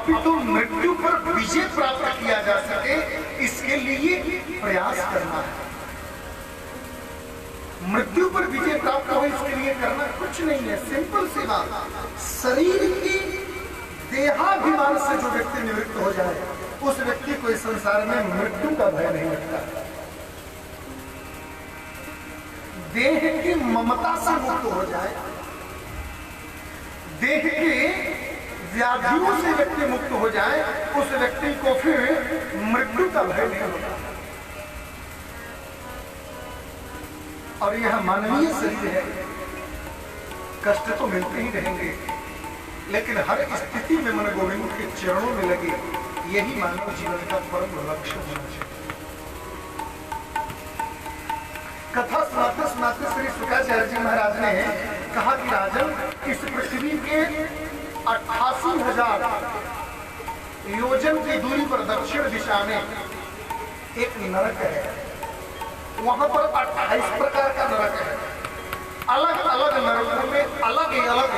अपितु मृत्यु पर विजय प्राप्त किया जा सके, इसके लिए प्रयास करना है। मृत्यु पर विजय प्राप्त हो इसके लिए करना कुछ नहीं है, सिंपल सी बात। शरीर की देहाभिमान से जो व्यक्ति निवृत्त हो जाए, उस व्यक्ति को इस संसार में मृत्यु का भय नहीं लगता। देह की ममता से मुक्त हो जाए, देह के व्याधियों से व्यक्ति मुक्त हो जाए, उस व्यक्ति को फिर मृत्यु का भय नहीं होता। और यह मानवीय शरीर है, कष्ट तो मिलते ही रहेंगे, लेकिन हर स्थिति में मन गोविंद के चरणों में लगे, यही मानव जीवन का परम लक्ष्य होना चाहिए। कथा सुनाते सुनाते श्री शुक्राचार्य जी महाराज ने कहा कि राजन, इस पृथ्वी के 88,000 योजन की दूरी पर दक्षिण दिशा में एक नरक है। वहां पर 28 प्रकार का नरक है। अलग अलग नरकों में अलग अलग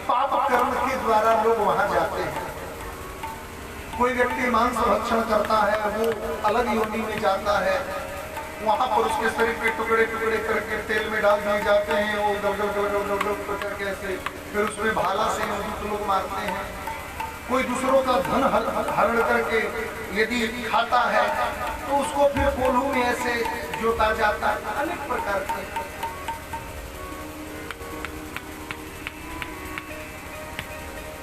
पाप कर्म के द्वारा लोग वहां जाते हैं। कोई व्यक्ति मांस भक्षण करता है, वो अलग योनि में जाता है, वहां पर उसके शरीर के टुकड़े टुकड़े करके तेल में डाल दिए जाते हैं, वो डब करके ऐसे, फिर उसमें भाला से लोग मारते हैं। कोई दूसरों का धन हरण करके यदि खाता है तो उसको फिर कोल्हू में ऐसे जोता जाता है। अनेक प्रकार के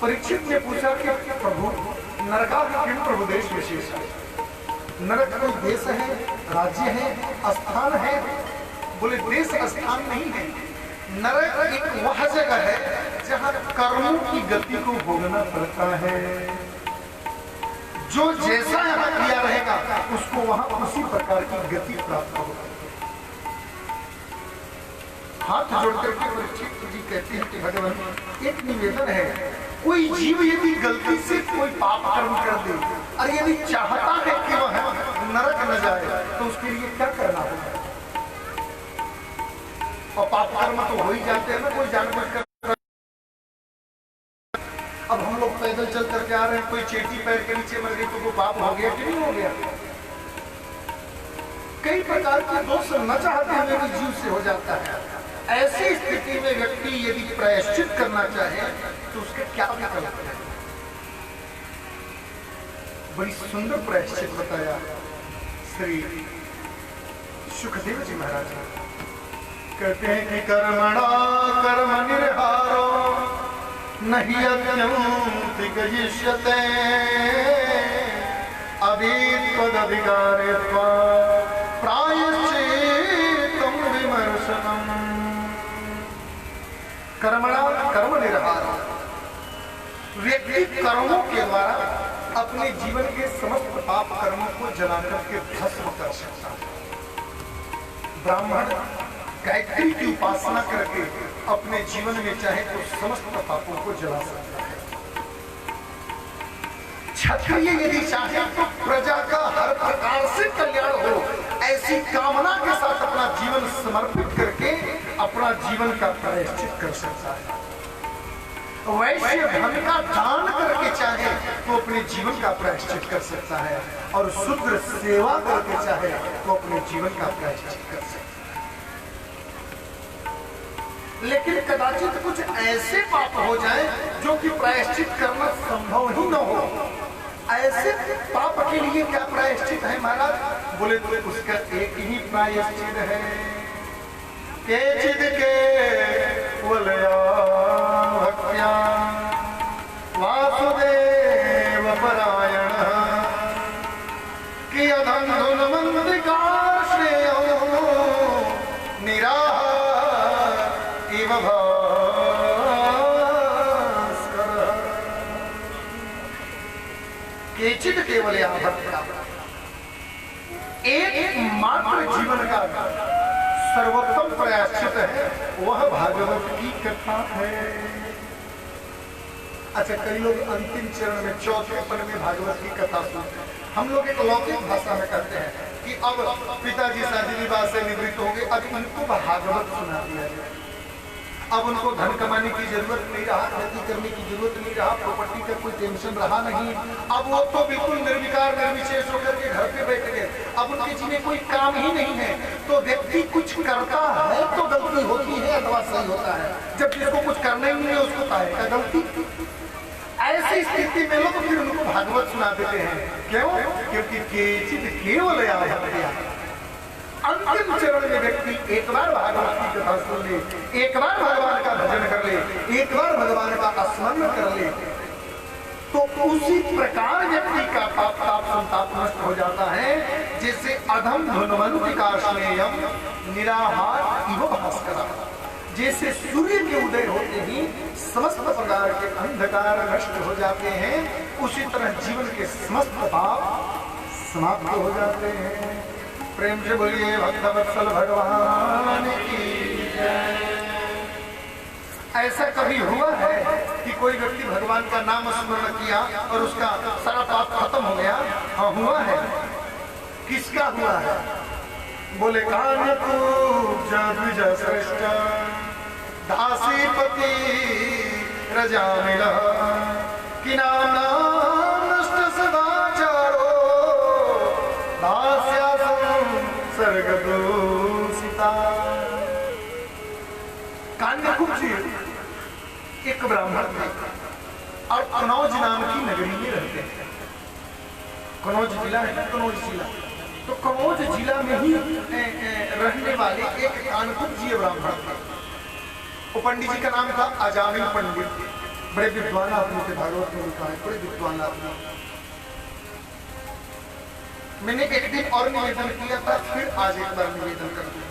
परीक्षित ने पूछा कि प्रभु, नरकादि किम प्रभु देश विशेष है? नरक कोई देश है, राज्य है, स्थान है? बोले देश स्थान नहीं है, नरक एक वह जगह है जहां कर्मों की गति को भोगना पड़ता है। जो जैसा यहाँ किया रहेगा उसको वहां उसी प्रकार की गति प्राप्त होगी। हाथ जोड़कर के परीक्षित जी कहते हैं कि भगवान, एक निवेदन है, कोई जीव यदि गलती से कोई पाप कर्म कर दे और यदि चाहता है कि वह नरक न जाए, तो उसके लिए क्या करना होगा? और पाप कर्म तो हो ही जाते हैं ना, कोई जानबूझकर। अब हम लोग पैदल चल करके आ रहे हैं, कोई चेटी पैर के नीचे मर गई तो वो पाप हो गया कि नहीं हो गया? कई प्रकार के दोष न चाहते हुए भी जीव से हो जाता है। ऐसी स्थिति में व्यक्ति यदि प्रायश्चित करना चाहे तो उसका क्या विकल्प है? बड़ी सुंदर प्रायश्चित बताया श्री सुखदेव जी महाराज। कहते हैं कि कर्मणा कर्म निर्हारो नहीं अत्यंति गयिष्यते अभीत्वदधिकारे प्रायश्चित्तं विमर्शनम्। कर्मणा कर्म निर्हार, व्यक्ति कर्मों के द्वारा अपने जीवन के समस्त पाप कर्मों को जलाकर के भस्म कर सकता है। ब्राह्मण गायत्री की उपासना करके अपने जीवन में चाहे तो समस्त पापों को जला सकता है। क्षत्रिय यदि चाहे तो प्रजा का हर प्रकार से कल्याण हो, ऐसी कामना के साथ अपना जीवन समर्पित करके अपना जीवन का प्रायश्चित कर सकता है। वैश्य धन का दान करके चाहे तो अपने जीवन का प्रायश्चित कर सकता है, और शूद्र सेवा करके चाहे तो अपने जीवन का प्रायश्चित कर सकता है। लेकिन कदाचित कुछ ऐसे पाप हो जाए जो कि प्रायश्चित करना संभव ही न हो। ऐसे पाप के लिए क्या प्रायश्चित है महाराज? बोले तो उसका एक ही प्रायश्चित है, केचिद के वलया भक्त्या वासुदेव परायण कि अधंधुन मंदिकार श्रेयो निराहार इव केचित केवल एक मात्र जीवन का सर्वोत्तम प्रायश्चित है, वह भागवत की कथा है। अच्छा, कई लोग अंतिम चरण में चौथे पन में भागवत की कथा सुनते हैं। हम लोग एक लौकिक भाषा में कहते हैं कि अब पिताजी शादी विवाह से निवृत्त हो गए, अब इनको भागवत सुना दिया जाए। अब उनको धन कमाने की जरूरत नहीं रहा, खेती करने की जरूरत नहीं रहा, प्रॉपर्टी का कोई टेंशन रहा नहीं। अब वो तो बिल्कुल निर्विकार निर्विशेष होकर के घर पे बैठ गए। अब उनके जी में कोई काम ही नहीं है। तो व्यक्ति कुछ करता है तो गलती होती है अथवा सही होता है, जब जिसको कुछ करना ही नहीं है उसको काहे का गलती। ऐसी स्थिति में लोग फिर उनको भागवत सुना देते हैं। क्यों? क्योंकि केवल अंतिम चरण में व्यक्ति एक बार भागवत की कथा सुन ले, एक बार भगवान का भजन कर ले, एक बार भगवान का स्मरण कर ले, तो उसी प्रकार व्यक्ति का पाप ताप संताप नष्ट हो जाता है। जैसे अधम धुनवंत का स्नेयम निराहार इव भास्कर, जैसे सूर्य के उदय होते ही समस्त प्रकार के अंधकार नष्ट हो जाते हैं, उसी तरह जीवन के समस्त पाप समाप्त हो जाते हैं। प्रेम से बोलिए भक्तवत्सल भगवान की जय। ऐसा कभी हुआ है कि कोई व्यक्ति भगवान का नाम स्मरण किया और उसका सारा पाप खत्म हो गया? हाँ, हुआ है। किसका हुआ है? बोले कानकू जब श्रेष्ठ दासीपति रजा मिला कि नाम नष्ट सदाचारो सर्गदूषिता। कान्यकुब्ज जी एक ब्राह्मण थे और कनौज नाम की नगरी में रहते हैं। कनौज जिला है ना, कनौज जिला। तो कनौज जिला में ही रहने वाले एक कानकुब्जीय ब्राह्मण थे। वो पंडित जी का नाम था अजामिल पंडित। बड़े विद्वान आदमी थे, भागवत में लिखा है, बड़े विद्वान आदमी। मैंने एक दिन और निवेदन किया था, फिर आज एक बार निवेदन कर दिया।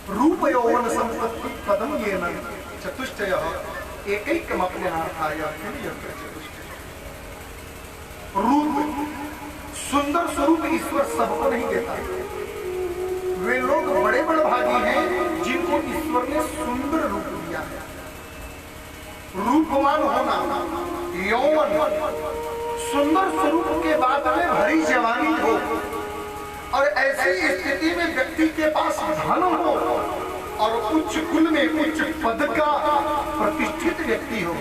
रूप यौवन संपत्ति पदम ये न चतुष्टय एकैकमप्यनाथाय चतुष्टय। रूप, सुंदर स्वरूप ईश्वर सबको नहीं देता। वे लोग बड़े बड़े भागी हैं जिनको ईश्वर ने सुंदर रूप दिया है। रूपवान होना, यौवन, सुंदर स्वरूप के बाद में भरी जवानी हो, और ऐसी स्थिति में व्यक्ति के पास धन हो और उच्च कुल में उच्च पद का प्रतिष्ठित व्यक्ति हो,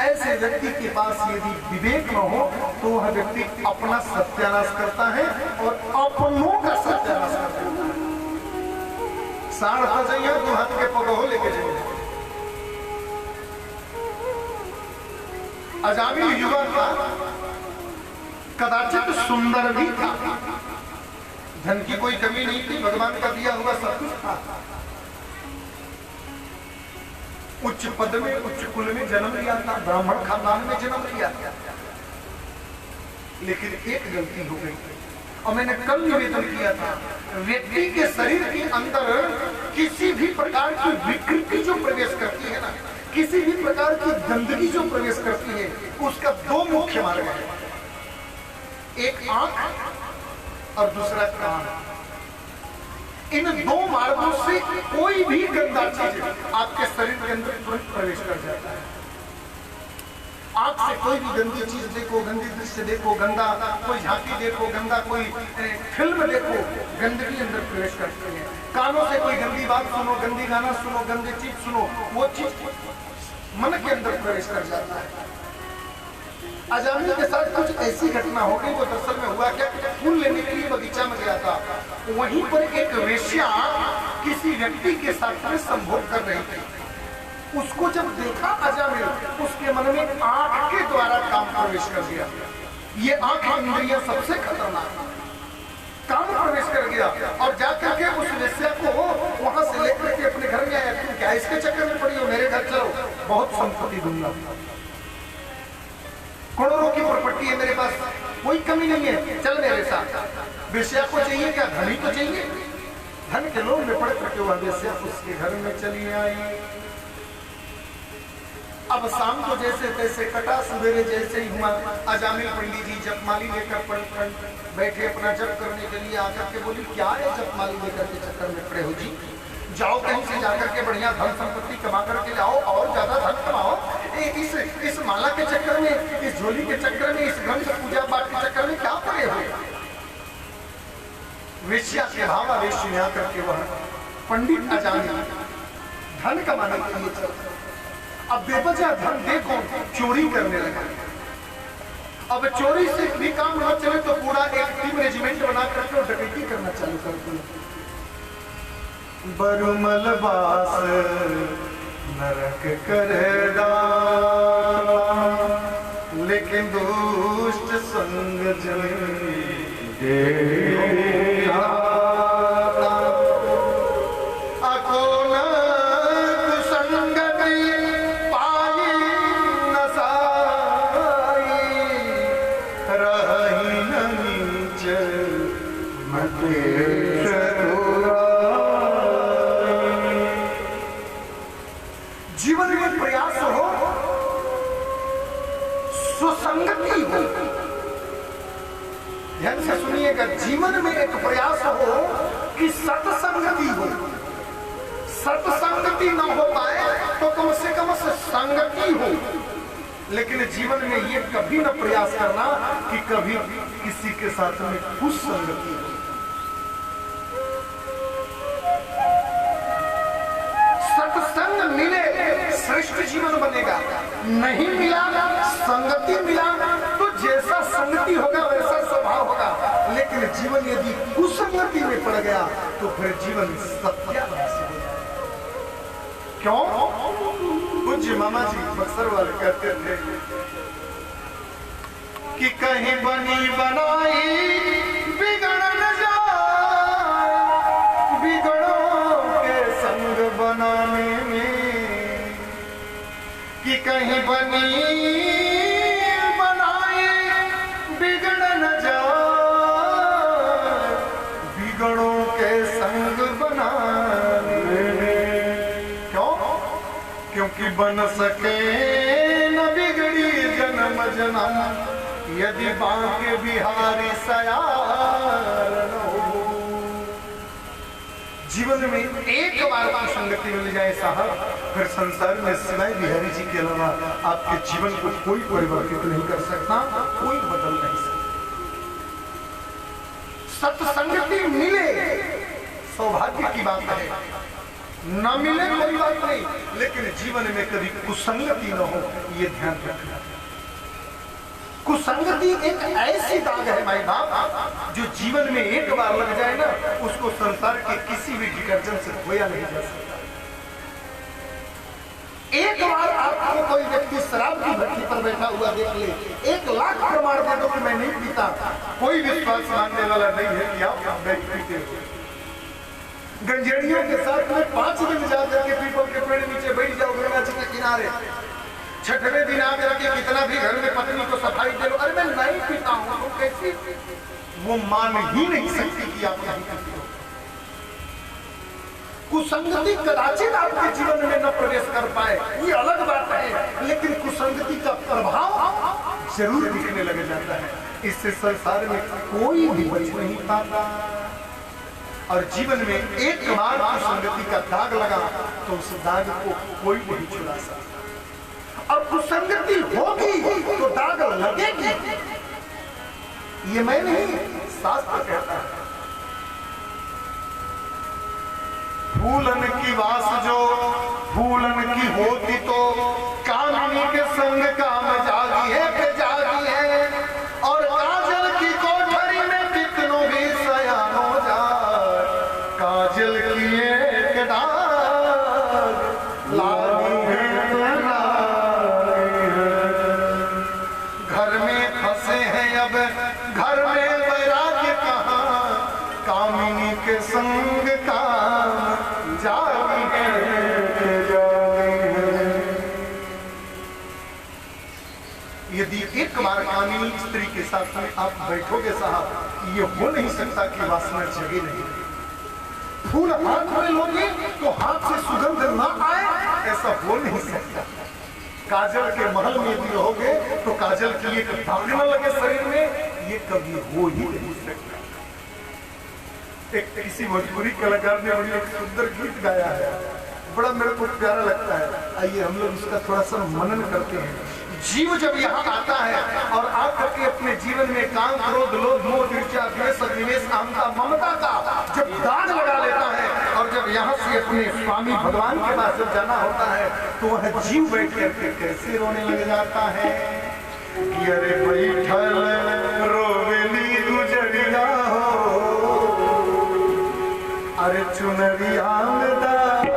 ऐसे व्यक्ति के पास यदि विवेक न हो तो वह व्यक्ति अपना सत्यानाश करता है और अपनों का सत्यानाश करता है। साढ़ फजैया तो हाथ के पगहो लेके जाएंगे। अजामिल युवा था, कदाचित सुंदर भी था, धन की कोई कमी नहीं थी, भगवान का दिया हुआ सब कुछ था। उच्च पद में उच्च कुल में जन्म लिया था, ब्राह्मण खानदान में जन्म लिया था। लेकिन एक गलती हो गई, और मैंने कल निवेदन किया था, व्यक्ति के शरीर के अंदर किसी भी प्रकार की विकृति जो प्रवेश करती है ना, किसी भी प्रकार की गंदगी जो प्रवेश करती है, उसका दो मुख्य मार्ग है, एक आंख और दूसरा कान। इन दो मार्गों से कोई भी गंदा चीज आपके शरीर के अंदर तुरंत प्रवेश कर जाता है। आंख से कोई भी गंदी चीज देखो, गंदी दृश्य देखो, गंदा कोई झांकी देखो, गंदा कोई फिल्म देखो, गंदगी अंदर प्रवेश करती है। कानों से कोई गंदी बात सुनो, गंदी गाना सुनो, गंदी चीज सुनो, वो चीज मन के अंदर प्रवेश कर जाता है। अजामिल के साथ कुछ ऐसी घटना हो गई। वो दरअसल में हुआ क्या, फूल लेने के लिए बगीचा में गया था, वहीं पर एक वेश्या किसी व्यक्ति के साथ में संभोग कर रही थी। उसको जब देखा अजामिल, उसके मन में आंख के द्वारा काम प्रवेश कर गया। ये आंख इंद्रिय सबसे खतरनाक, काम प्रवेश कर गया और जाकर के उस वेश्या को वहां से लेकर के अपने घर में आया। तुम क्या इसके चक्कर में पड़ी हो, मेरे घर चलो, बहुत संपत्ति दूंगा, करोड़ों की प्रॉपर्टी है मेरे पास, कोई कमी नहीं है, चल मेरे साथ। वेश्या को चाहिए क्या, धन ही तो चाहिए। धन के लोग में पड़ करके वह वेश्या उसके घर में चली आई। अब शाम को जैसे तैसे कटा, सवेरे जैसे ही हुआ, अजामिल पंडित जी जपमाली लेकर बैठे अपना जप करने के लिए। आकर के बोली, क्या है जपमाली लेकर के चक्कर में पड़े हो जी, जाओ कहीं से जाकर के बढ़िया धन संपत्ति कमा करके लाओ और ज्यादा धन कमाओ। इस माला के चक्कर में, इस झोली के चक्कर में, इस गंध पूजा पाठ के चक्कर में क्या पड़े हो। वेश्या के भावा वेश्या करके वह पंडित अजामिल धन कमाने के लिए चलता। अब बेवजह धन दे कौन? चोरी करने लगा। अब चोरी से भी काम न चले तो पूरा एक टीम रेजिमेंट बना करके और डकैती करना चालू कर दिया। बरुमल बास नरक करेगा, लेकिन दुष्ट संग जन जीवन में प्रयास हो, सुसंगति हो। ध्यान से सुनिएगा, जीवन में एक प्रयास हो कि सत्संगति हो। सत्संगति न हो पाए तो कम से कम संगति हो। लेकिन जीवन में ये कभी न प्रयास करना कि कभी किसी के साथ में कुसंगति हो। सत्संग मिले श्रेष्ठ जीवन बनेगा, नहीं मिला संगति मिला तो जैसा संगति होगा वैसा स्वभाव होगा। लेकिन जीवन यदि कुसंगति में पड़ गया तो फिर जीवन सत्यानाश हो जाएगा। क्यों? पूज्य मामा जी बक्सर वाले कहते थे कि कहीं बनी बनाई बिगड़ न जाए, बिगड़ों के संग बनाने में, कि कहीं बनी बनाई बिगड़ न जाए, बिगड़ों के संग बनाने में। क्यों? क्योंकि बन सके न बिगड़ी जन्म जन्म, यदि बांके बिहारी सयार न हो। जीवन में एक बार की संगति मिल जाए साहब, फिर संसार में सिवाय बिहारी जी के अलावा आपके जीवन को कोई परिवर्तित नहीं कर सकता, कोई बदल नहीं सकता। सत्संगति मिले सौभाग्य की बात है, न मिले कोई बात नहीं, लेकिन जीवन में कभी कुसंगति न हो, ये ध्यान रखना। कुसंगति एक ऐसी दाग है भाई बाप, जो जीवन में एक बार लग जाए ना, उसको संसार के किसी भी डिटर्जेंट से धोया नहीं जा सकता। एक बार आपको कोई व्यक्ति शराब की भट्टी पर बैठा हुआ देख ले, 1 लाख प्रमाण दे दो कि मैं नहीं पीता, कोई विश्वास मानने वाला नहीं है कि आप पीते हो। गंजेड़ियों के साथ में 5 दिन जाकर के पीपल के पेड़ नीचे बैठ जाओ गंगा जी के किनारे, 6वें दिन आकर के कितना भी घर में पत्नी को सफाई दे लो, अरे मैं नहीं पीता हूं, तो कैसी वो मान ही नहीं सकती कि आप नहीं पीते हो। कुसंगति कदाचित आपके जीवन में न प्रवेश कर पाए, ये अलग बात है, लेकिन कुसंगति का प्रभाव जरूर दिखने लग जाता है। इससे संसार में कोई भी बच नहीं पाता। और जीवन में एक बार कुसंगति का दाग लगा तो उस दाग को कोई नहीं छुड़ा सकता। और कुसंगति होगी तो दाग लगेगी, ये मैं नहीं, शास्त्र कहता है। फूलन की वास जो फूलन की होती तो कामिनी के संग काम जागी है पे जागी है, और काजल की कोठरी में कितनों भी सयानो जाए, काजल की एक दाग लागी है, घर में फंसे हैं अब घर में वैराग्य कहाँ, कामिनी के संग काम जागी है, जागी है। यदि एक बार कामिनी स्त्री के साथ में आप बैठोगे साहब, ये हो नहीं सकता कि वासना जगे नहीं। फूल हाथ में लोगे तो हाथ से सुगंध ना आए, ऐसा हो नहीं सकता। काजल के महल में यदि रहोगे तो काजल की एक दाग न लगे शरीर में, ये कभी हो ही नहीं सकता। एक किसी भोजपुरी कलाकार ने मुझे एक सुंदर गीत गाया है, बड़ा मेरे को प्यारा लगता है। आइए हम लोग उसका थोड़ा सा मनन करते हैं। जीव जब यहाँ आता है और आकर के अपने जीवन में काम, क्रोध, लोभ, मोह, ईर्ष्या, द्वेष, अभिनिवेश, अहंता, ममता का जब दाग लगा लेता है और जब यहाँ से अपने स्वामी भगवान के पास जब जाना होता है तो वह जीव बैठ करके कैसे रोने लग जाता है कि अरे बैठल रोवेली गुजरिया हो, अरे चुनरिया में दाग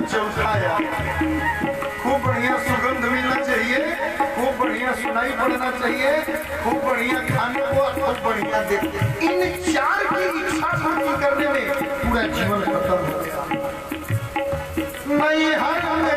चौथा यार खूब बढ़िया सुगंध मिलना चाहिए, खूब बढ़िया सुनाई पड़ना चाहिए, खूब बढ़िया खाने को, खूब बढ़िया देख। इन चार की इच्छा पूर्ति करने में पूरा जीवन खत्म हो गया। मैं हर में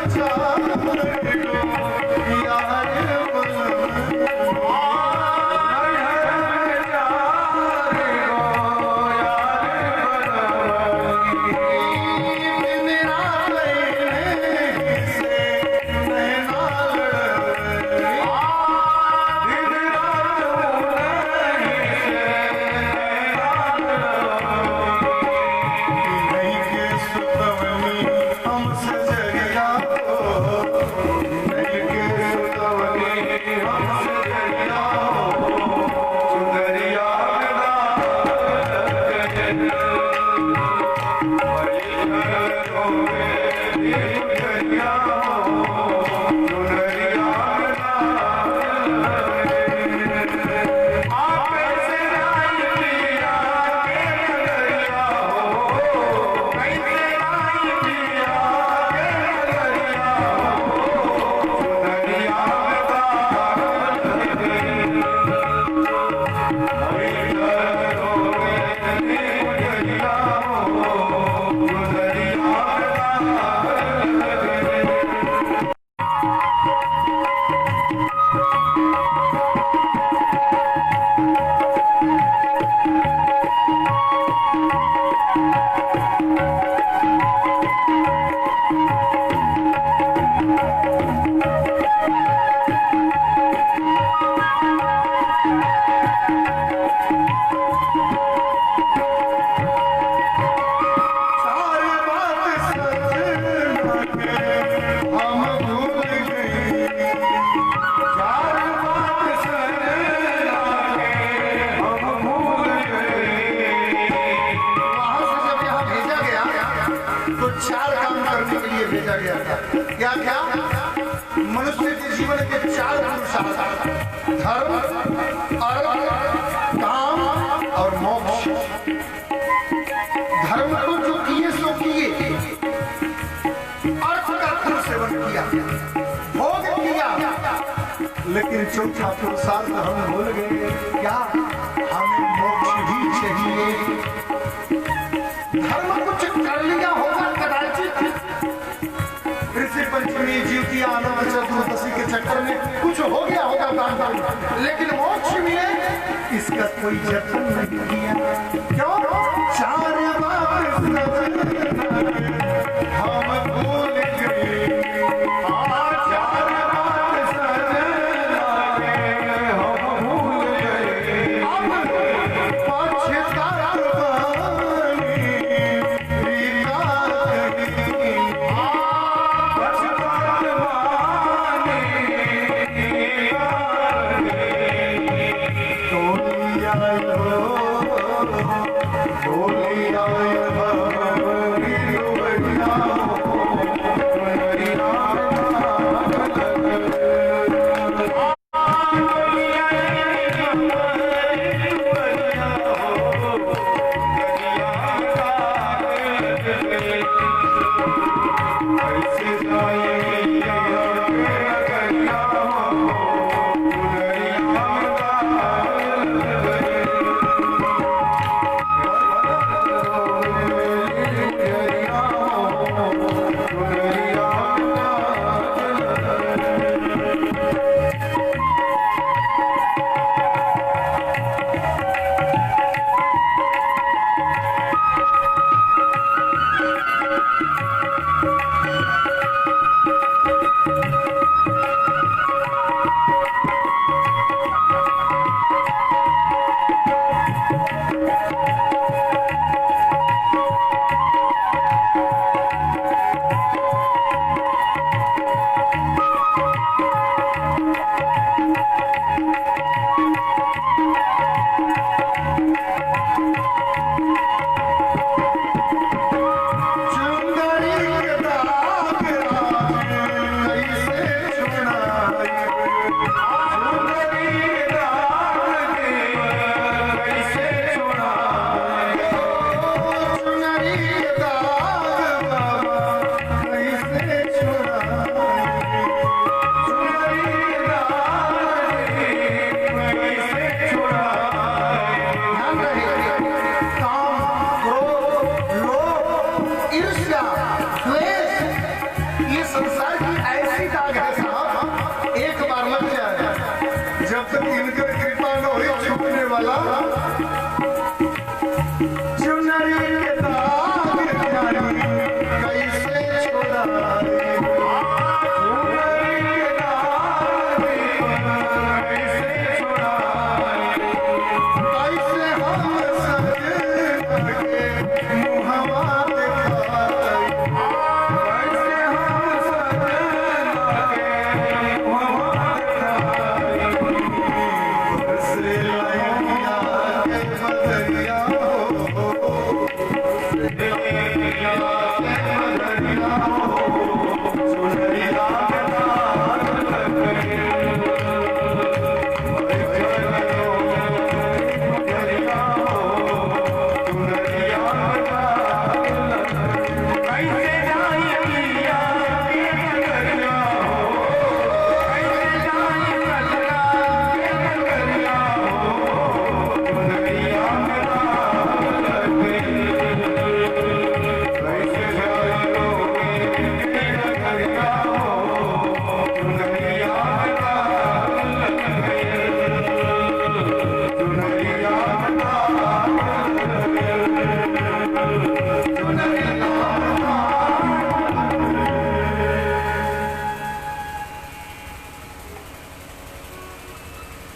जीवन के 4 पुरुषार्थ, धर्म, अर्थ, काम और मोक्ष। धर्म को जो किए सो किए, अर्थ का फल सेवन किया, भोग किया, लेकिन चौथा पुरुषार्थ हम भूल गए। क्या? हमें मोक्ष भी चाहिए। धर्म कुछ कर लिया होगा कदाचित, ऋषि पंचमी, ज्योतिया, अनंत चतुर्दशी के चक्कर में कुछ हो गया होगा दान, लेकिन मोक्ष मिले इसका कोई जतन नहीं किया। क्यों? 4 बार हम भूल गए, 4 बार हम भूल गए, अब पछतावा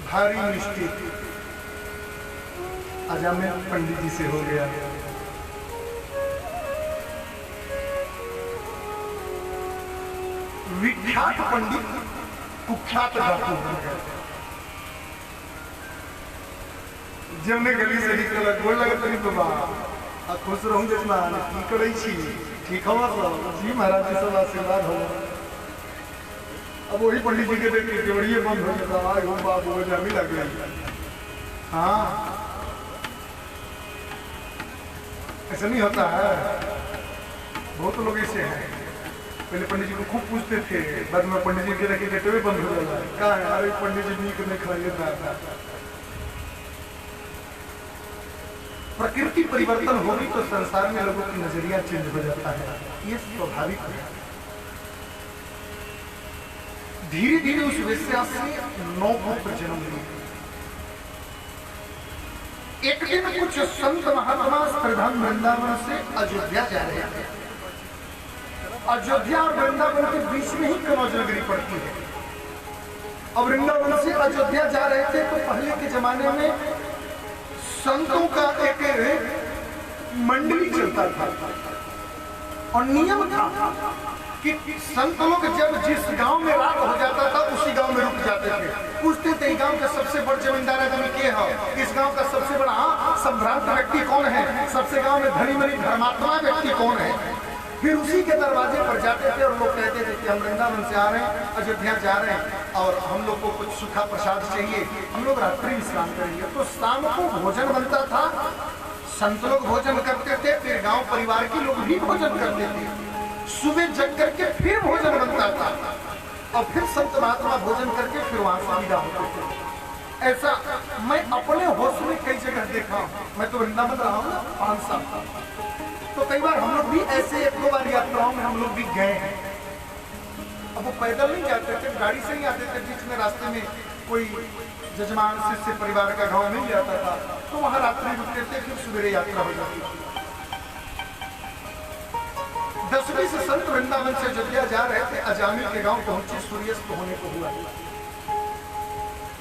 भारी मिस्टेक आज मैं पंडित जी से हो गया। विख्यात पंडित कुख्यात डाकू बन गए। जब मैं गली से निकला गोल लगा तरी बाबा आ खुश रहूं जजमान की करै छी ठीक हवा सब जी महाराज जी सब आशीर्वाद हो अब वही पंडित जी के देख के जोड़िए बंद हो जाता आवाज हम बाबू को जामी लग गई। हाँ ऐसा नहीं होता है, बहुत लोग ऐसे हैं। पहले पंडित जी को खूब पूछते थे, बाद में पंडित जी के रखे गेटवे बंद हो जाता है। कहा है अरे पंडित जी नीक नहीं खाइए था। प्रकृति परिवर्तन होगी तो संसार में लोगों की नजरिया चेंज हो जाता है, ये स्वाभाविक है। धीरे धीरे उस वेश्या से 9 पुत्र जन्म लिए। एक दिन कुछ संत महात्मा श्रीधाम वृंदावन से अयोध्या जा रहे थे। अयोध्या और वृंदावन के बीच में ही कनौज नगरी पड़ती है। और वृंदावन से अयोध्या जा रहे थे तो पहले के जमाने में संतों का एक मंडली चलता था और नियम था कि संत लोग जब जिस गांव में रात हो जाता था उसी गांव में रुक जाते थे। पूछते थे गांव का सबसे बड़ा जमींदार आदमी के है, इस गांव का सबसे बड़ा संभ्रांत व्यक्ति कौन है, सबसे गांव में धनी मनी धर्मात्मा व्यक्ति कौन है। फिर उसी के दरवाजे पर जाते थे और लोग कहते थे कि हम वृंदावन से आ रहे हैं, अयोध्या जा रहे हैं और हम लोग को कुछ सूखा प्रसाद चाहिए, हम लोग रात्रि विश्राम करेंगे। तो शाम को भोजन बनता था, संत लोग भोजन करते थे, फिर गांव परिवार के लोग भी भोजन करते थे। सुबह जग करके फिर भोजन बनता था और फिर संत महात्मा भोजन करके फिर वहां से विदा होते थे। ऐसा मैं अपने होश में कई जगह देखा हूँ। मैं तो वृंदावन रहा हूँ 5 साल, तो कई बार हम लोग भी ऐसे 1-2 बार यात्राओं में हम लोग भी गए हैं। अब वो पैदल नहीं जाते थे, गाड़ी से ही आते थे। बीच में रास्ते में कोई जजमान शिष्य परिवार का गांव मिल जाता था तो वहां रात्रि रुकते थे, फिर सवेरे यात्रा हो जाती थी। 10वीं से संत वृंदावन से अयोध्या जा रहे थे, अजामिल के गांव पहुंचे, सूर्यास्त होने को हुआ।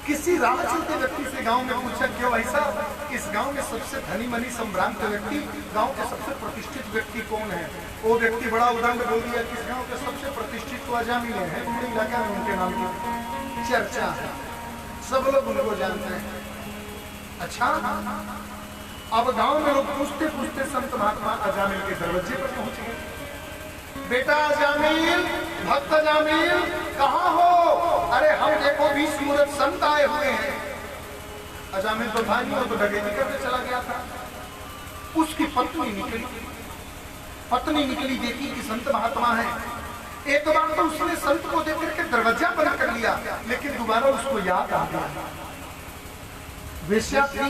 किसी राह चलते व्यक्ति से गांव में पूछा, क्यों ऐसा, इस गांव में सबसे धनी मनी संभ्रांत व्यक्ति, गांव के सबसे प्रतिष्ठित व्यक्ति कौन है। वो व्यक्ति बड़ा उदंड बोल दिया कि इस गांव के सबसे प्रतिष्ठित तो अजामिल है, पूरे इलाका में उनके नाम की चर्चा है, सब लोग उनको जानते हैं। अच्छा, अब गांव में लोग पूछते पूछते संत महात्मा अजामिल के दरवाजे पर पहुंच गए। बेटा अजामिल, भक्त अजामिल, कहाँ हो? अरे हम देखो 20 मूर्ख संत आए हुए हैं। अजामिल तो था नहीं, वो तो डकैती करने चला गया था। उसकी पत्नी निकली, देखी कि संत महात्मा है। एक बार तो उसने संत को देख करके दरवाजा बंद कर लिया, लेकिन दोबारा उसको याद आ गया वेश्या थी।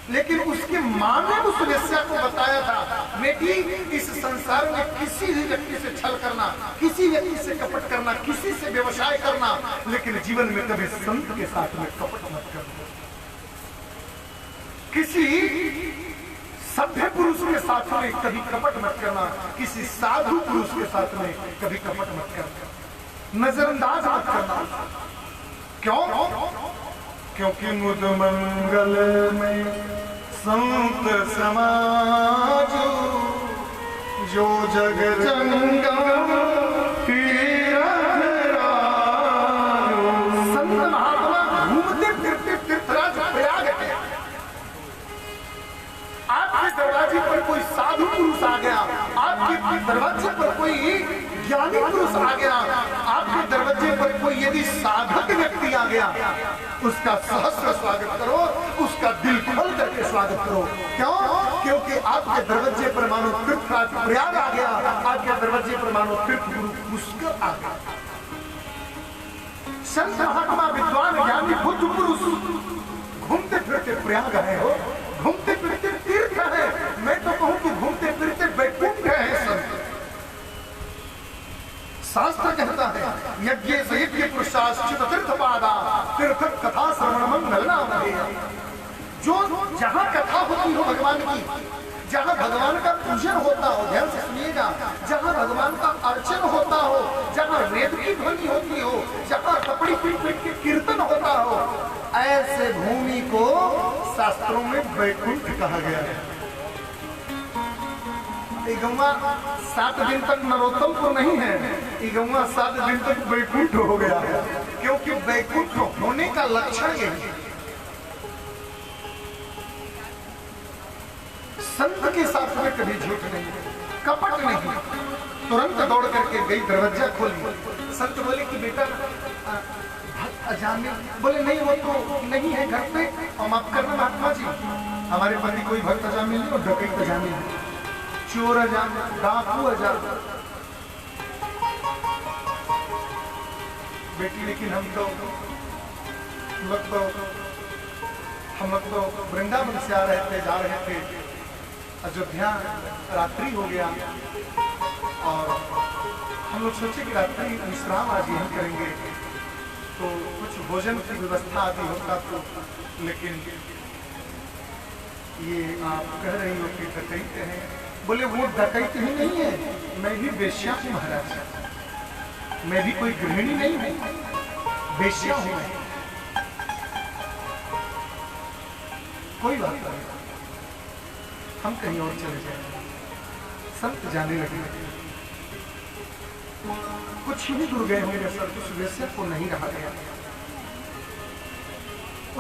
लेकिन उसकी मां ने उस वेश्या को बताया था, बेटी इस संसार में किसी भी व्यक्ति से छल करना, किसी व्यक्ति से कपट करना, किसी से व्यवसाय करना, लेकिन जीवन में कभी संत के साथ में कपट मत करना। किसी सभ्य पुरुष के साथ में कभी कपट मत करना, किसी साधु पुरुष के साथ में कभी कपट मत करना, नजरअंदाज मत करना। क्यों? क्योंकि मुद मंगल में संत समाज, जो जग जंगम संत महात्मा घूमते फिरते तीर्थराज प्रयाग है। आपके दरवाजे पर कोई साधु पुरुष आ गया, आपके दरवाजे पर कोई ज्ञानी पुरुष आ गया, आपके दरवाजे पर कोई यदि साधक व्यक्ति आ गया, उसका सहस्र स्वागत करो, उसका दिल खोल करके स्वागत करो। क्यों? क्योंकि आपके दरवाजे पर मानो तीर्थराज प्रयाग आ गया, आपके दरवाजे पर मानो तीर्थ गुरु पुष्कर आ गया। संत महात्मा विद्वान ज्ञानी बुद्ध पुरुष घूमते फिरते प्रयाग है, हो घूमते फिरते तीर्थ है। मैं तो कहूं कि घूमते फिरते वैकुंठ है संत। शास्त्र कहता है, यज्ञ से यज्ञ पुरुषाश्चित तीर्थपादा तीर्थ कथा श्रवण मंगल नाम है। जो जहां कथा होती हो भगवान की, जहां भगवान का पूजन होता हो, ध्यान से सुनिएगा, जहां भगवान का अर्चन होता हो, जहां वेद की ध्वनि होती हो, जहां कपड़ी पीट पीट के कीर्तन होता हो, ऐसे भूमि को शास्त्रों में वैकुंठ कहा गया है। 7 दिन तक नरोत्तमपुर नहीं है, 7 दिन तक वैकुंठ हो गया है। क्योंकि वैकुंठ होने का लक्षण यही है। संत के साथ में कभी झूठ नहीं, कपट नहीं। तुरंत दौड़ करके गई, दरवाजा खोली, संत बोले कि बेटा अजामिल, बोले नहीं वो तो नहीं है घर पे। और माफ करना महात्मा जी, हमारे पति कोई भक्त अजामिल नहीं और डकैत अजामिल है, चोर अजामिल, डाकू अजामिल। बेटी लेकिन हम लोग तो वृंदावन से आ रहे थे, जा रहे थे अयोध्या, रात्रि हो गया और हम लोग सोचे कि रात्रि विश्राम आज यहीं करेंगे तो कुछ भोजन की व्यवस्था आदि होता तो, लेकिन ये आप कह रही हो कि डकैत है। बोले वो डकैत ही नहीं है, मैं भी वेश्या हूँ महाराज, मैं भी कोई गृहिणी नहीं हूँ, वेश्या हूँ मैं। कोई बात नहीं, हम कहीं और चले जाए। संत जाने लगे, कुछ ही दूर गए होंगे सर, उस वेश्या को नहीं रहा गया।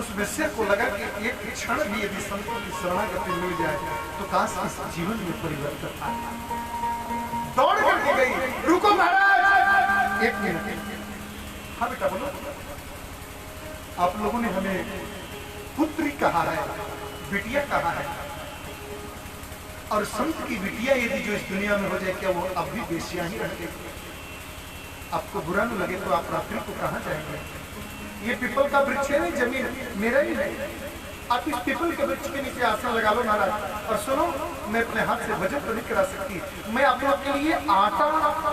उस वेश्या को लगा कि एक क्षण भी यदि संतों की शरणागति मिल जाए तो काश इस जीवन में परिवर्तन आए। दौड़ करके गई, रुको महाराज, एक मिनट। हाँ बेटा बोलो, आप लोगों ने हमें पुत्री कहा है, बिटिया कहा है, और संत की बिटिया यदि जो इस दुनिया में हो जाए, क्या वो अब भी वेश्या ही रह गई? आपको बुरा न लगे तो आप रात्रि को कहाँ जाएंगे? ये पीपल का वृक्ष है, नहीं जमीन मेरा ही है। आप इस पीपल के वृक्ष के नीचे आसन लगा लो महाराज। और सुनो, मैं अपने हाथ से भजन तो नहीं करा सकती, मैं आप लोग के लिए आटा,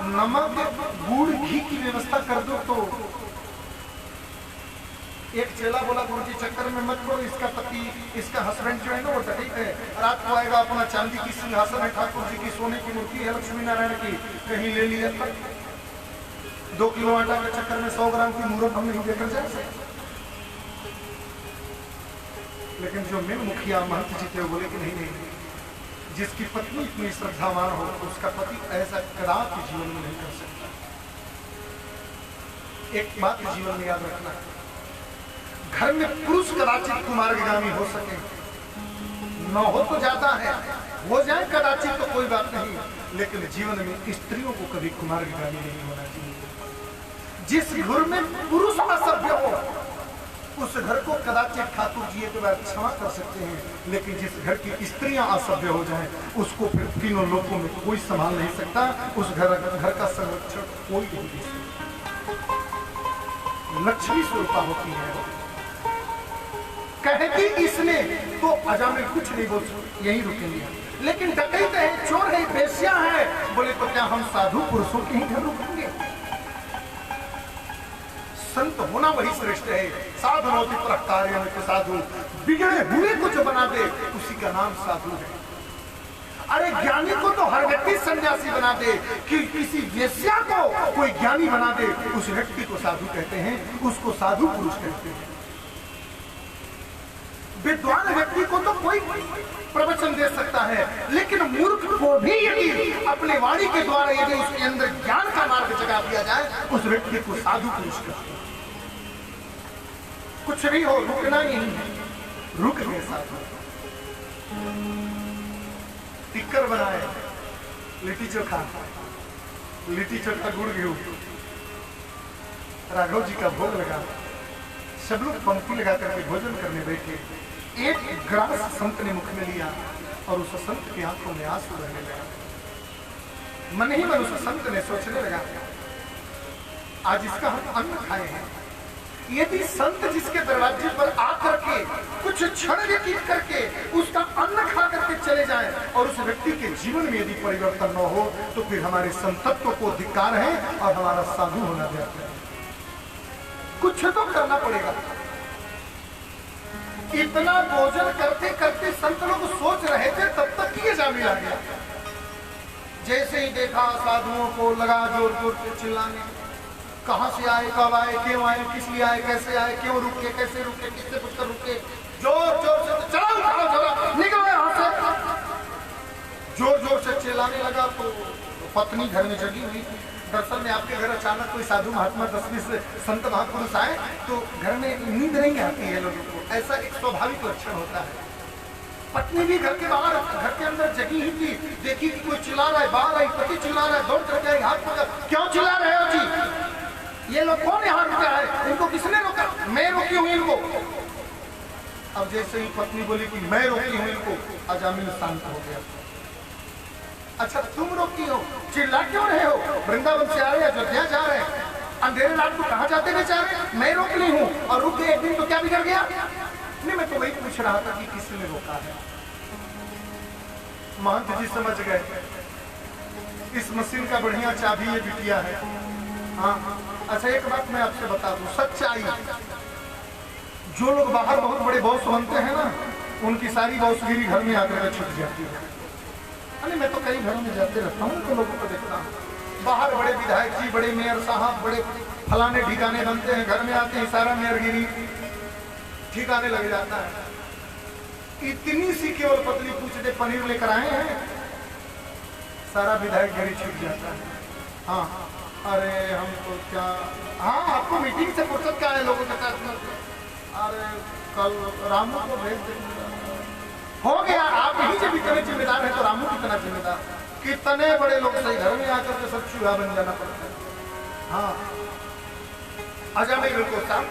नमक, गुड़, घी की व्यवस्था कर दो। तो एक चेला बोला गुरुजी चक्कर में मत पड़ो, इसका पति, इसका हस्बैंड जो है ना वो डकैत है, रात को आएगा, अपना चांदी की सिंहासन है, ठाकुर जी की सोने की मूर्ति है, लक्ष्मी नारायण की, कहीं ले लिया था। 2 किलो आटा के चक्कर में 100 ग्राम की मूर्त हम नहीं देकर जा सकते। लेकिन जो मेन मुखिया महंत जी थे वो बोले कि नहीं नहीं, जिसकी पत्नी इतनी श्रद्धावान हो उसका पति ऐसा कदापि जीवन में नहीं कर सकता। एक बात जीवन में याद रखना, घर में पुरुष कदाचित कुमार्गामी हो सके, न हो तो जाता है, हो जाए कदाचित तो कोई बात नहीं, लेकिन जीवन में स्त्रियों को कभी कुमार्गामी नहीं होना चाहिए। जिस घर में पुरुष असभ्य हो उस घर को कदाचित ठाकुर जी के बाद क्षमा कर सकते हैं, लेकिन जिस घर की स्त्रियां असभ्य हो जाएं उसको फिर तीनों लोगों में कोई संभाल नहीं सकता, उस घर का संरक्षण कोई नहीं दे सकता। लक्ष्मी स्वरूपा होती है, कहती इसने तो अजामिल कुछ नहीं बोल सकते, यही रुकेंगे। लेकिन डकैत है, चोर है, वेश्या है, बोले तो क्या हम साधु पुरुषों के ही घर रुकेंगे? संत होना वही श्रेष्ठ है। साधु होती प्रकार्य के साधु, बिगड़े हुए को जो बना दे उसी का नाम साधु है। अरे ज्ञानी को तो हर व्यक्ति सन्यासी बना दे, कि किसी वेश्या को कोई ज्ञानी बना दे उस व्यक्ति को साधु कहते हैं, उसको साधु पुरुष कहते हैं। विद्वान व्यक्ति को तो कोई प्रवचन दे सकता है, लेकिन मूर्ख को भी यदि अपने वाणी के द्वारा यदि उसके अंदर ज्ञान का मार्ग जगा दिया जाए उस व्यक्ति को साधु पुरुष कहते हैं। कुछ भी हो, रुकना ही नहीं है, रुक गए साधु। टिक्कर बनाए, लिट्टी चोखा, गुड़ गेहूं, राघव जी का भोग लगा, सब लोग पंक्ति लगा करके भोजन करने बैठे। एक ग्रास संत ने मुख में लिया और उस संत की आंखों में आंसू बहने लगा। मन ही मन उस संत ने सोचने लगा, आज इसका हम अन्न खाए हैं, यदि संत जिसके दरवाजे पर आकर के कुछ क्षण व्यतीत करके उसका अन्न खा करके चले जाएं और उस व्यक्ति के जीवन में यदि परिवर्तन न हो तो फिर हमारे संतत्व को धिक्कार है और हमारा साधु होना व्यर्थ है। कुछ तो करना पड़ेगा। इतना भोजन करते करते संत लोग सोच रहे थे, तब तक ये जामिल आ गया। जैसे ही देखा साधुओं को लगा जोर जोर से चिल्लाने, कहां से आए, कब आए, क्यों आए, किस लिए आए, कैसे आए, क्यों रुके, कैसे रुके, किससे पूछकर रुके, जोर जोर से चलो उठाओ, चलो निकलो यहाँ से, जोर जोर से चिल्लाने लगा। तो पत्नी घर में जगी हुई। दरअसल में आपके घर अचानक कोई साधु महात्मा 10-20 संत महापुरुष आए तो घर में नींद नहीं आती है लोगों को, ऐसा एक स्वाभाविक लक्षण होता है। पत्नी भी घर के बाहर, घर के अंदर जगी ही थी, देखी कि कोई चिल्ला रहा है, बाहर आई, पति चिल्ला रहा है, दौड़ करके आई, हाथ पकड़, क्यों चिल्ला रहे हो जी? ये लोग कौन यहाँ रुका है? इनको किसने रोका? मैं रोकी हूँ इनको। अब जैसे ही पत्नी बोली कि मैं रोकी हूँ इनको, अजामिल शांत हो गया। अच्छा तुम रोकी हो, चिल्ला क्यों रहे हो? वृंदावन से आ रहे, अयोध्या जा रहे हैं, अंधेरे रात को कहाँ जाते बेचारे? मैं रोक ली हूँ और रुक गए एक दिन तो क्या बिगड़ गया? नहीं, मैं तो वही पूछ रहा था कि किसने रोका है। महंत जी समझ गए, इस मशीन का बढ़िया चाबी ये बिटिया है। हाँ, अच्छा एक बात मैं आपसे बता दूं, सच्चाई, जो लोग बाहर बहुत बड़े बॉस बनते हैं ना, उनकी सारी बॉसगिरी घर में आकर छुट जाती है। अरे मैं तो कई घरों में जाते रहता हूँ तो लोगों को देखता हूँ, बाहर बड़े विधायक जी, बड़े मेयर साहब, बड़े फलाने ठिकाने बनते हैं, घर में आते हैं सारा मेयरगिरी ठिकाने लग जाता है। इतनी सी केवल पतली पूछते पनीर लेकर आए हैं, सारा विधायक गिरी छूट जाता है। हाँ, अरे हमको क्या, हाँ आपको मीटिंग से फुर्सत क्या है लोगों के साथ? अरे कल रामू को भेज देंगे, हो गया। आप ही जब इतने जिम्मेदार है तो रामू कितना जिम्मेदार? कितने बड़े लोग सही घर में आकर के सब चूहा बन जाना पड़ता है। हाँ, अजामिल बिल्कुल साहब,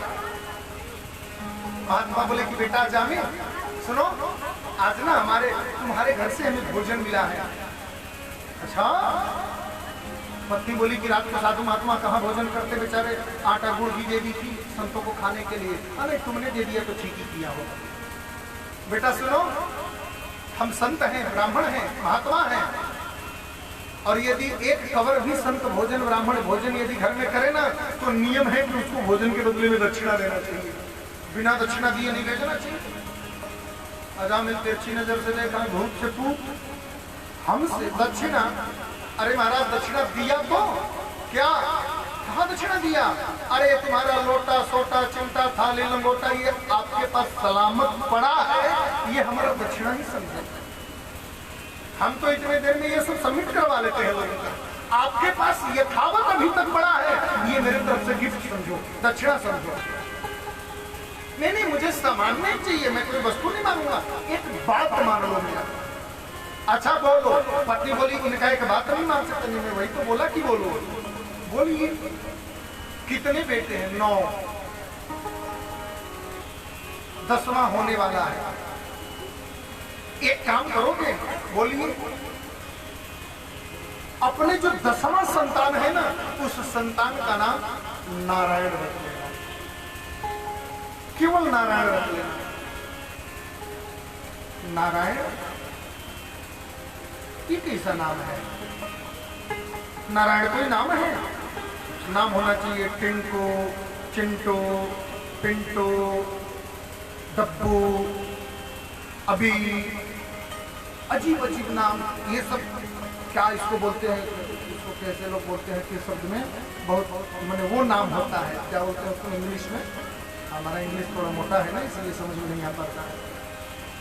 महात्मा बोले कि बेटा अजामिल सुनो, आज ना तुम्हारे घर से हमें भोजन मिला है। अच्छा, पत्नी बोली कि रात को साधु महात्मा कहाँ भोजन करते बेचारे, आटा गुड़ की दे दी थी संतों को खाने के लिए। अरे तुमने दे दिया तो ठीक ही किया हो। बेटा सुनो, हम संत हैं, ब्राह्मण हैं, महात्मा हैं, और यदि एक कवर भी संत भोजन ब्राह्मण भोजन यदि घर में करे ना तो नियम है कि उसको भोजन के बदले में दक्षिणा देना चाहिए, बिना दक्षिणा दिए नहीं ले जाना चाहिए। अजामिल तिरछी नजर से देखा, भूत से पूत, हमसे दक्षिणा? अरे महाराज दक्षिणा दिया तो क्या, कहाँ दक्षिणा दिया? अरे तुम्हारा लोटा सोटा चिमटा थाली लंगोटा ये आपके पास सलामत पड़ा है, ये हमारा दक्षिणा ही समझे। हम तो इतने देर में ये सब सबमिट करवा लेते हैं लोगों का, आपके पास यथावत अभी तक पड़ा है, ये मेरे तरफ से गिफ्ट समझो, दक्षिणा समझो। नहीं नहीं, मुझे सामान नहीं चाहिए, मैं कोई वस्तु नहीं मांगूंगा, एक बात मान लो मेरा। अच्छा बोलो। पत्नी बोली इनका एक बात नहीं मान सकते। नहीं, मैं वही तो बोला कि बोलो। बोलिए, कितने बेटे हैं? 9, 10वां होने वाला है। एक काम करोगे? बोलिए। अपने जो 10वां संतान है ना, उस संतान का नाम नारायण रख लेना, केवल नारायण रख लेना। नारायण ये कैसा नाम है? नारायण कोई नाम है? नाम होना चाहिए टिंको, चिंटो, पिंटो, डब्बू, अभी, अजीब अजीब नाम। ये सब क्या इसको बोलते हैं, इसको कैसे लोग बोलते हैं कि शब्द में बहुत मैंने वो नाम होता है, क्या बोलते हैं उसको इंग्लिश में? हमारा इंग्लिश थोड़ा मोटा है ना, इसलिए समझ में नहीं आ पाता है।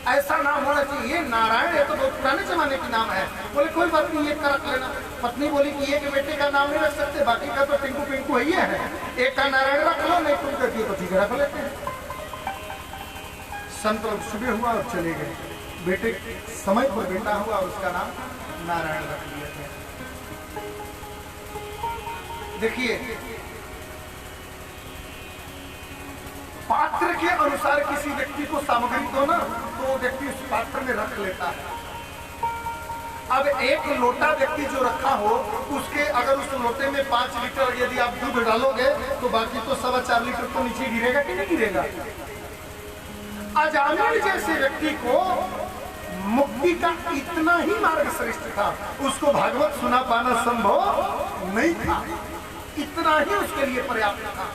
ऐसा नाम होना चाहिए। नारायण है तो बहुत पुराने जमाने की नाम है। बोले कोई बात नहीं, एक का रख लेना। पत्नी बोली कि एक बेटे का नाम नहीं रख सकते, बाकी का तो टिंकू पिंकू ही है, एक का नारायण रख लो, नहीं तुम कहती तो ठीक है रख लेते हैं। संत लोग सुबह हुआ और चले गए, बेटे समय पर बेटा हुआ और उसका नाम नारायण रख लिया गया। देखिए, पात्र के अनुसार किसी व्यक्ति को सामग्री दो ना तो व्यक्ति उस पात्र में रख लेता है। अब एक लोटा व्यक्ति जो रखा हो, उसके अगर उस लोटे में 5 लीटर यदि आप दूध डालोगे तो बाकी तो 4.25 लीटर तो नीचे गिरेगा कि नहीं गिरेगा? अजामिल जैसे व्यक्ति को मुक्ति का इतना ही मार्ग श्रेष्ठ था, उसको भागवत सुना पाना संभव नहीं था, इतना ही उसके लिए पर्याप्त था।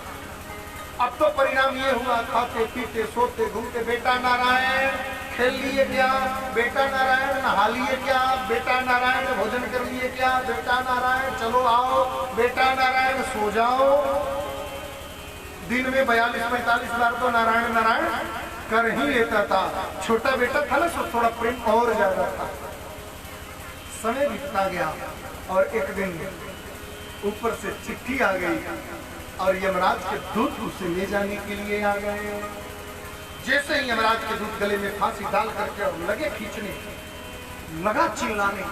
अब तो परिणाम ये हुआ, खाते पीते सोते घूमते, बेटा नारायण खेल लिए क्या, बेटा नारायण नहा लिए क्या, बेटा नारायण भोजन कर लिए क्या, बेटा नारायण चलो आओ, बेटा नारायण सो जाओ। दिन में 42-45 बार तो नारायण नारायण कर ही लेता था। छोटा बेटा था ना, सो थोड़ा प्रेम और ज्यादा था। समय बीतता गया और एक दिन ऊपर से चिट्ठी आ गई और यमराज के दूत उसे ले जाने के लिए आ गए। जैसे ही यमराज के दूत गले में फांसी डाल करके और लगे खींचने, लगा चिल्लाने,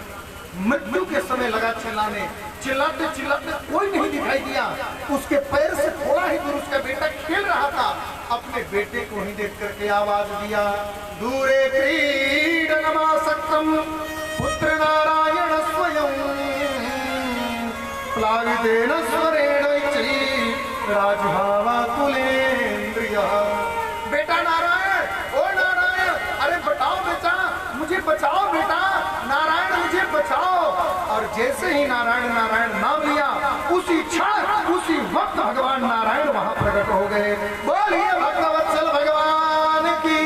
मृत्यु के समय लगा चिल्लाने, चिल्लाते चिल्लाते कोई नहीं दिखाई दिया। उसके पैर से थोड़ा ही दूर उसका बेटा खेल रहा था, अपने बेटे को ही देख करके आवाज दिया, दूरे क्रीडनमासक्तम पुत्र नारायण स्वयं प्लावितेन स्वरेण राजभावाकुलेन्द्रियः। बेटा नारायण, ओ नारायण, अरे बताओ बेटा, मुझे बचाओ बेटा, नारायण मुझे बचाओ। और जैसे ही नारायण नारायण नाम लिया, उसी क्षण उसी वक्त भगवान नारायण वहां प्रकट हो गए। बोलिए भक्तवत्सल भगवान की।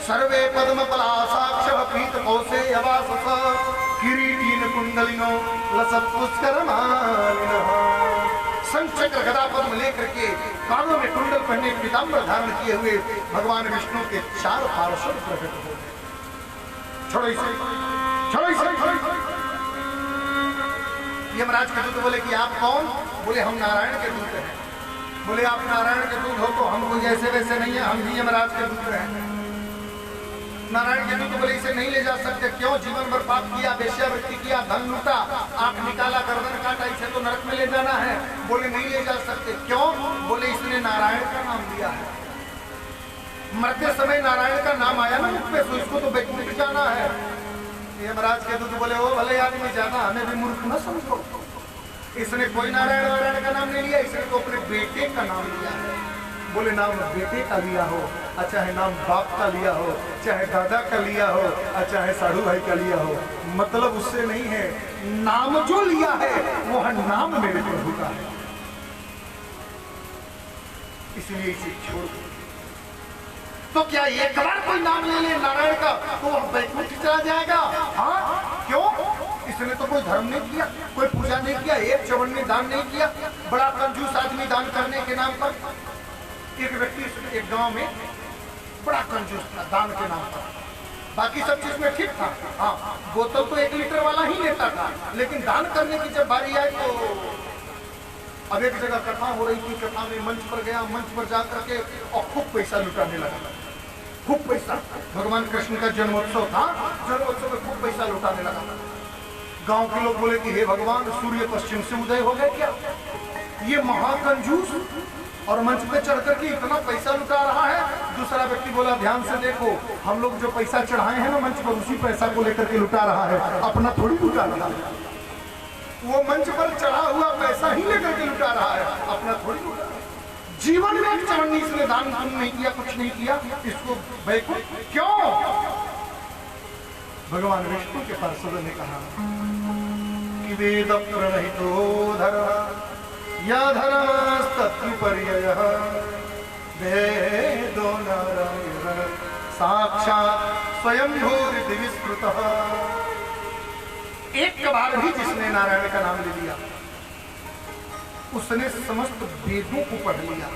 सर्वे पद्म पलासाक्ष पीत कौसे यवासस किरीटीन कुंडलिनो लसत पुष्कर मालिनः। शंख-चक्र गदा पद्म लेकर के कानों में कुंडल पहने पीतांबर धारण किए हुए भगवान विष्णु के 4 पार्षद प्रकट हो गए। छोड़ो इसे, छोड़ो इसे। यमराज के दूत बोले कि आप कौन? बोले हम नारायण के दूत हैं। बोले आप नारायण के दूत हो तो हम कोई ऐसे वैसे नहीं है, हम भी यमराज के दूत हैं। नारायण के दूत बोले इसे नहीं ले जा सकते। क्यों? जीवन भर पाप किया, वेश्यावृत्ति किया, धन लूटा, आंख निकाला, गर्दन काटा, इसे तो नरक में ले जाना है। बोले नहीं ले जा सकते। क्यों? बोले इसने नारायण का नाम लिया है, मरते समय नारायण का नाम आया ना मुख पे, तो इसको तो वैकुंठ जाना है। यमराज के दूत बोले ओ भले आदमी, ज्यादा हमें भी मूर्ख न समझो, इसने कोई नारायण नारायण का नाम नहीं लिया, इसने तो अपने बेटे का नाम लिया है। बोले नाम बेटे का लिया हो, चाहे नाम बाप का लिया हो, चाहे दादा का लिया हो, चाहे साधु भाई का लिया हो, मतलब उससे नहीं है। नाम जो लिया है वह नाम मेरे प्रभु का है, इसलिए इसे छोड़ दो। तो क्या एक बार कोई नाम ले ले नारायण का तो वह वैकुंठ चला जाएगा? हाँ, क्यों? इसने तो कोई धर्म नहीं किया, कोई पूजा नहीं किया, एक चवन्नी दान नहीं किया। बड़ा कंजूस आदमी दान करने के नाम पर। एक व्यक्ति एक गांव में बड़ा कंजूस था दान के नाम पर, बाकी सब चीज में ठीक था। हाँ, बोतल तो 1 लीटर वाला ही लेता था, लेकिन दान करने की जब बारी आई तो अब एक जगह कथा हो रही थी, कथा में मंच पर गया, मंच पर जाकर के और खूब पैसा लुटाने लगा, खूब पैसा। भगवान कृष्ण का जन्मोत्सव था, जन्मोत्सव में खूब पैसा लुटाने लगा। गांव के लोग बोले कि हे भगवान, सूर्य पश्चिम से उदय हो गए क्या? ये महाकंजूस और मंच पे चढ़ करके इतना पैसा लुटा रहा है। दूसरा व्यक्ति बोला ध्यान से देखो, हम लोग जो पैसा चढ़ाए हैं ना मंच पर, उसी पैसा को लेकर के लुटा रहा है, अपना थोड़ी लुटा रहा है। वो मंच पर चढ़ा हुआ पैसा ही लेकर के लुटा रहा है, अपना थोड़ी लुटा रहा है। जीवन में एक चवन्नी इसने दान पुण्य नहीं किया, कुछ नहीं किया, इसको वैकुंठ क्यों? भगवान विष्णु के पार्षदों ने कहा कि वेद प्रणहितो धर्म या धर्मस्तत्पर्ययः वेदो नारायण साक्षात् स्वयंभूरिति विस्मृतः। एक बार भी जिसने नारायण का नाम ले लिया उसने समस्त वेदों को पढ़ लिया,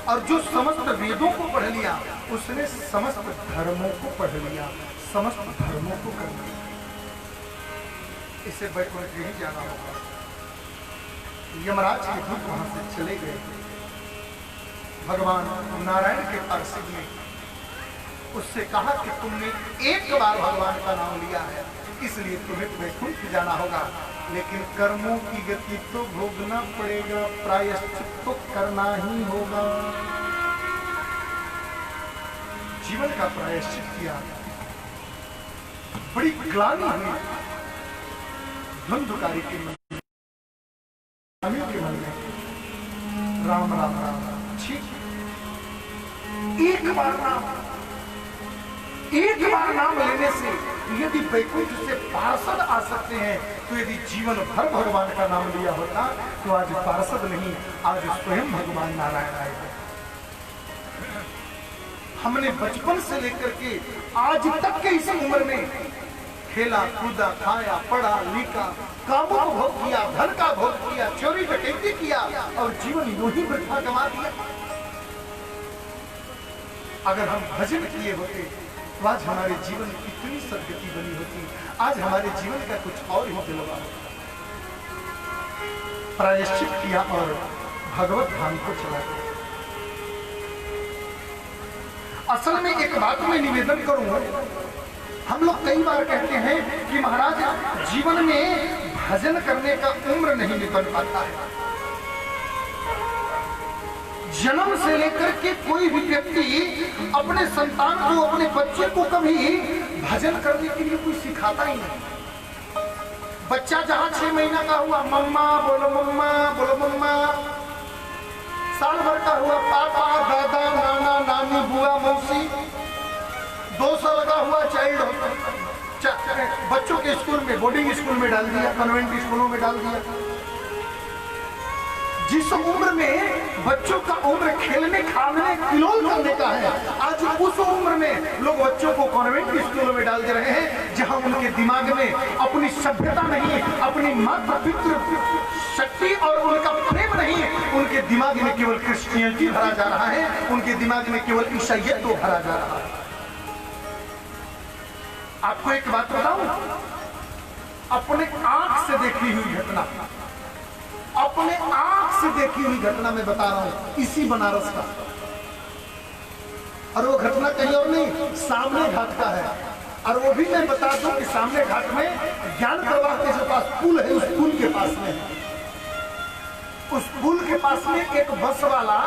और जो समस्त वेदों को पढ़ लिया उसने समस्त धर्मों को पढ़ लिया, समस्त धर्मों को कर लिया। इसे वैकुंठ ही जाना होगा। यमराज के दूत वहां से चले गए। भगवान नारायण के पार्षद ने उससे कहा कि तुमने एक बार भगवान का नाम लिया है, इसलिए तुम्हें वैकुंठ जाना होगा, लेकिन कर्मों की गति तो भोगना पड़ेगा, प्रायश्चित तो करना ही होगा। जीवन का प्रायश्चित किया, बड़ी ग्लानि हुई धुंधुकारी के मन में। राम राम राम ठीक, एक बार नाम लेने से यदि वैकुंठ से पार्षद आ सकते हैं, तो यदि जीवन भर भगवान का नाम लिया होता तो आज पार्षद नहीं, आज स्वयं भगवान नारायण आए। हमने बचपन से लेकर के आज तक के इस उम्र में खेला कूदा, खाया, पढ़ा, लिखा, कामों को भोग किया, धन का भोग किया, चोरी डकैती किया और जीवन यूं ही वृथा गंवा दिया। अगर हम भजन किए होते तो आज हमारे जीवन की कितनी सदगति बनी होती, आज हमारे जीवन का कुछ और ही जलवा होता। प्रायश्चित किया और भगवत धाम को चला गया। असल में एक बात मैं निवेदन करूंगा हम लोग कई बार कहते हैं कि महाराज जीवन में भजन करने का उम्र नहीं निकल पाता है। जन्म से लेकर के कोई भी व्यक्ति अपने संतान को, अपने बच्चे को कभी भजन करने के लिए कोई सिखाता ही नहीं। बच्चा जहां 6 महीना का हुआ मम्मा बोलो, मम्मा बोलो, मम्मा। साल भर का हुआ पापा, दादा, नाना, नानी, बुआ, मौसी। 2 साल का हुआ चाइल्ड बच्चों के स्कूल में, बोर्डिंग स्कूल में डाल दिया, कन्वेंट स्कूलों में डाल दिया। जिस उम्र में बच्चों का उम्र खेलने, खाने, किलोल करने का है, आज उस उम्र में लोग बच्चों को कॉन्वेंट स्कूलों में डाल दे रहे हैं, जहां उनके दिमाग में अपनी सभ्यता नहीं, अपनी मातृ पितृ शक्ति और उनका प्रेम नहीं, उनके दिमाग में केवल क्रिश्चियनिटी भरा जा रहा है, उनके दिमाग में केवल ईसाईयत भरा जा रहा है। आपको एक बात बताऊं, अपने आंख से देखी हुई घटना, अपने आंख से देखी हुई घटना मैं बता रहा हूं, इसी बनारस का। और वो घटना कहीं और नहीं, सामने घाट का है। और वो भी मैं बता दूं कि सामने घाट में ज्ञान प्रवाह के जो पास पुल है, उस पुल के पास में, उस पुल के पास में एक बस वाला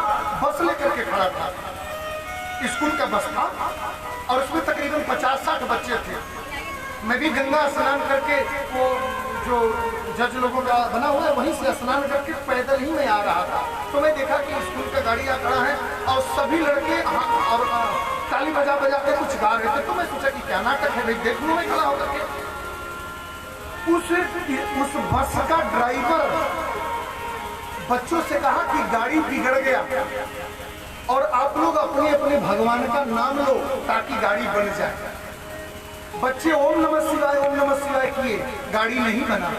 बस लेकर के खड़ा था, स्कूल का बस था, और उसमें तकरीबन 50-60 बच्चे थे। मैं भी गंगा स्नान करके, वो जो जज लोगों का बना हुआ है, वहीं से स्नान करके पैदल ही मैं आ रहा था, तो मैं देखा कि स्कूल का गाड़ी आ खड़ा है और सभी लड़के और ताली बजा बजा के कुछ गा रहे थे। तो मैं सोचा कि क्या नाटक है भाई, देख लूं मैं खड़ा होकर के। उस बस का ड्राइवर बच्चों से कहा कि गाड़ी बिगड़ गया और आप लोग अपने अपने भगवान का नाम लो ताकि गाड़ी बन जाए। बच्चे ओम नमः शिवाय किए, गाड़ी नहीं बना।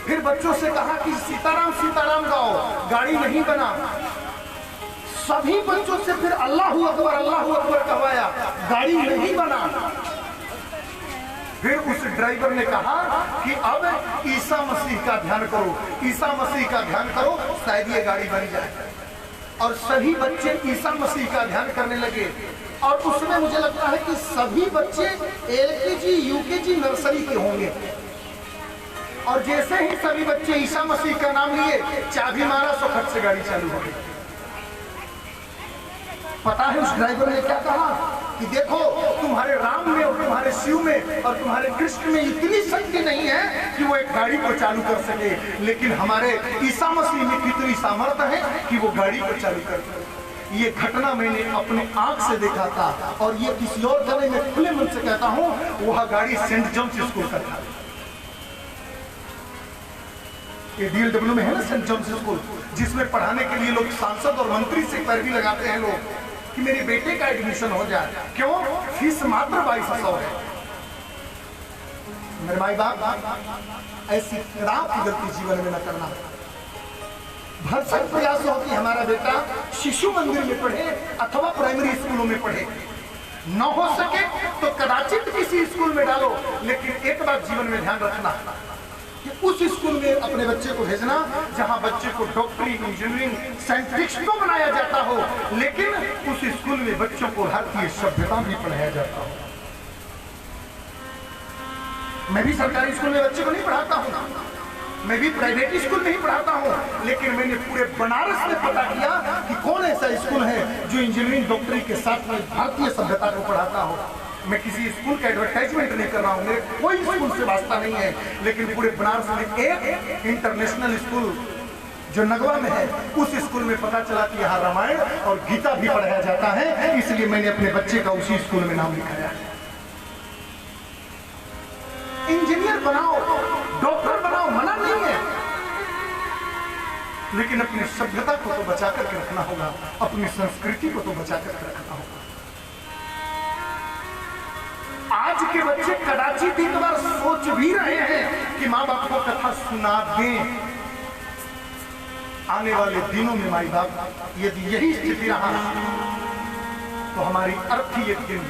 फिर बच्चों से कहा कि सीताराम सीताराम गाओ, गाड़ी नहीं बना। सभी बच्चों से फिर अल्लाहू अकबर कहवाया, गाड़ी नहीं बना। फिर उस ड्राइवर ने कहा कि अब ईसा मसीह का ध्यान करो, ईसा मसीह का ध्यान करो, शायद ये गाड़ी बन जाए। और सभी बच्चे ईसा मसीह का ध्यान करने लगे। और उसमें मुझे लगता है कि सभी बच्चे LKG UKG नर्सरी के होंगे। और जैसे ही सभी बच्चे ईसा मसीह का नाम लिए, चाबी मारा, सो खट से गाड़ी चालू हो गई। पता है उस ड्राइवर ने क्या कहा कि देखो, तुम्हारे राम में और तुम्हारे शिव में और तुम्हारे कृष्ण में इतनी शक्ति नहीं है कि वो एक गाड़ी को चालू कर सके, लेकिन हमारे ईसा मसीह में कितनी सामर्थ्य है कि वो गाड़ी को चालू कर सके। ये घटना मैंने अपने आंख से देखा था, और ये किसी और जगह में खुले मन से कहता हूँ, वह गाड़ी सेंट जॉन्स स्कूल का था। ये DLW में है ना सेंट जॉन्स स्कूल, जिसमें पढ़ाने के लिए लोग सांसद और मंत्री से पैरवी लगाते हैं लोग कि मेरे बेटे का एडमिशन हो जाए। क्यों? फीस मात्र 2200 है। मेरे माई बाप ऐसी खराब की गलती जीवन में न करना। भरसक प्रयास हो कि हमारा बेटा शिशु मंदिर में पढ़े अथवा प्राइमरी स्कूलों में पढ़े। न हो सके तो कदाचित किसी स्कूल में डालो, लेकिन एक बात जीवन में ध्यान रखना कि उस स्कूल में अपने बच्चे को भेजना जहां बच्चे को डॉक्टरी, इंजीनियरिंग, साइंटिस्ट तो बनाया जाता हो, लेकिन उस स्कूल में बच्चों को भारतीय सभ्यता भी पढ़ाया जाता हो। मैं भी सरकारी स्कूल में बच्चे को नहीं पढ़ाता हूँ, मैं भी प्राइवेट स्कूल में ही पढ़ाता हूँ, लेकिन मैंने पूरे बनारस में पता किया कि कौन ऐसा स्कूल है जो इंजीनियरिंग डॉक्टरी के साथ में भारतीय सभ्यता को पढ़ाता हो। मैं किसी स्कूल का एडवर्टाइजमेंट नहीं कर रहा हूँ, मेरे कोई स्कूल से वास्ता नहीं है, लेकिन पूरे बनारस में एक इंटरनेशनल स्कूल जो नगवा में है, उस स्कूल में पता चला कि यहाँ रामायण और गीता भी पढ़ाया जाता है, इसलिए मैंने अपने बच्चे का उसी स्कूल में नाम लिखाया। इंजीनियर बनाओ, डॉक्टर बनाओ, मना नहीं है, लेकिन अपनी सभ्यता को तो बचा करके रखना होगा, अपनी संस्कृति को तो बचा करके रखना होगा। आज के बच्चे कदाचित एक बार सोच भी रहे हैं कि माँ बाप को कथा सुना दें। आने वाले दिनों में माई बाप यदि यही स्थिति रहा तो हमारी अर्थी एक दिन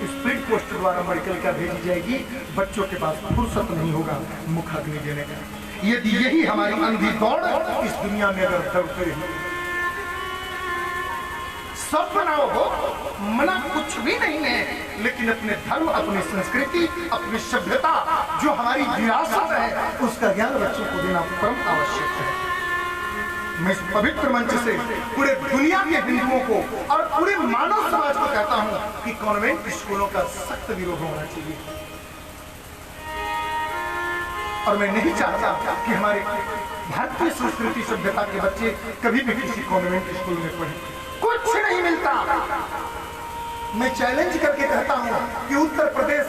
स्पीड पोस्ट द्वारा मेडिकल का भेजी जाएगी, बच्चों के पास फुर्सत नहीं होगा मुखाग्नि देने का। यदि यही हमारी अंधी दौड़ इस दुनिया में अगर दौड़ते रही, सब बनाओ हो, मना कुछ भी नहीं है, लेकिन अपने धर्म, अपनी संस्कृति, अपनी सभ्यता जो हमारी विरासत है उसका ज्ञान बच्चों को देना परम आवश्यक है। मैं इस पवित्र मंच से पूरे दुनिया के हिंदुओं को और पूरे मानव समाज को कहता हूं कि कॉन्वेंट स्कूलों का सख्त विरोध होना चाहिए। और मैं नहीं चाहता कि हमारे भारतीय संस्कृति सभ्यता के बच्चे कभी भी किसी कॉन्वेंट स्कूल में पढ़े। कुछ नहीं मिलता। मैं चैलेंज करके कहता हूं कि उत्तर प्रदेश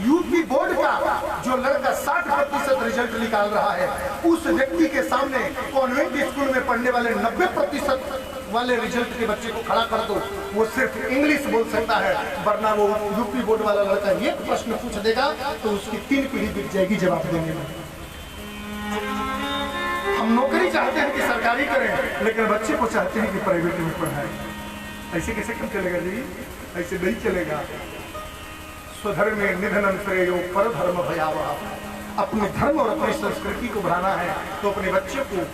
यूपी बोर्ड का जो लड़का 60% रिजल्ट निकाल रहा है, उस व्यक्ति के सामने कॉन्वेंट स्कूल में पढ़ने वाले 90% वाले रिजल्ट के बच्चे को खड़ा कर दो, वो सिर्फ इंग्लिश बोल सकता है, वरना वो यूपी बोर्ड वाला लड़का एक प्रश्न पूछ देगा तो उसकी 3 पीढ़ी बीत जाएगी जवाब देने में। हम नौकरी चाहते हैं कि सरकारी करें, लेकिन बच्चे को चाहते हैं कि प्राइवेट में पढ़ाएं। ऐसे कैसे क्यों चलेगा जी? ऐसे नहीं चलेगा। स्वधर्मे निधनम श्रेयो परधर्म भयावह। अपने धर्म और अपनी संस्कृति को बढ़ाना है तो अपने बच्चों को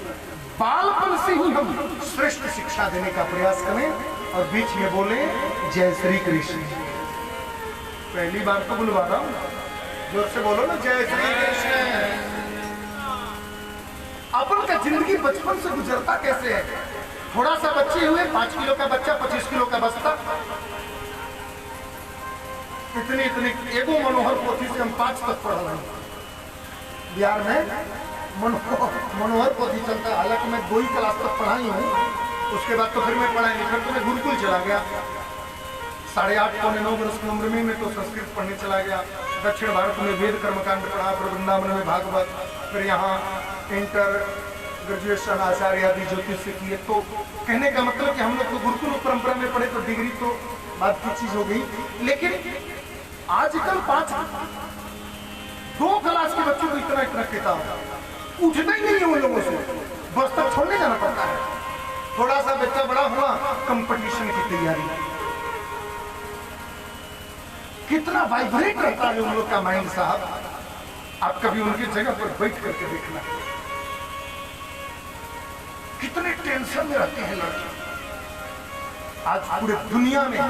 बालपन से ही हम श्रेष्ठ शिक्षा देने का प्रयास करें और बीच में बोले जय श्री कृष्ण। पहली बार तो बुलवा रहा हूं, जोर से बोलो ना जय श्री कृष्ण। अपन का जिंदगी बचपन से गुजरता कैसे है? थोड़ा सा बच्चे हुए, 5 किलो का बच्चा 25 किलो का बस्ता, इतनी एगो मनोहर पोथी से हम 5 तक पढ़ रहे हैं। बिहार में मनोहर पोथी चलता है, हालांकि मैं 2 ही क्लास तक पढ़ाई हूँ, उसके बाद तो फिर मैं पढ़ाई नहीं, फिर तो मैं गुरुकुल चला गया। 8.5 पौने 9 वर्ष की उम्र में मैं तो संस्कृत पढ़ने चला गया। दक्षिण भारत में वेद कर्मकांड पढ़ा, फिर वृंदावन में भागवत, फिर यहाँ इंटर ग्रेजुएशन आचार्य आदि ज्योतिष से किए। तो कहने का मतलब कि हम लोग तो गुरुकुल परंपरा में पढ़े तो डिग्री तो बात की चीज हो गई, लेकिन आजकल 2 क्लास के बच्चों को इतना किताब उठना ही नहीं है उन लोगों से, बस तक छोड़ने जाना पड़ता है। थोड़ा सा बच्चा बड़ा हुआ, कंपटीशन की तैयारी, कितना वाइब्रेट रहता है उन लोग का माइंड साहब। आप कभी उनकी जगह पर बैठ करके देखना, कितने टेंशन में रहते हैं लड़के। आज पूरे दुनिया में,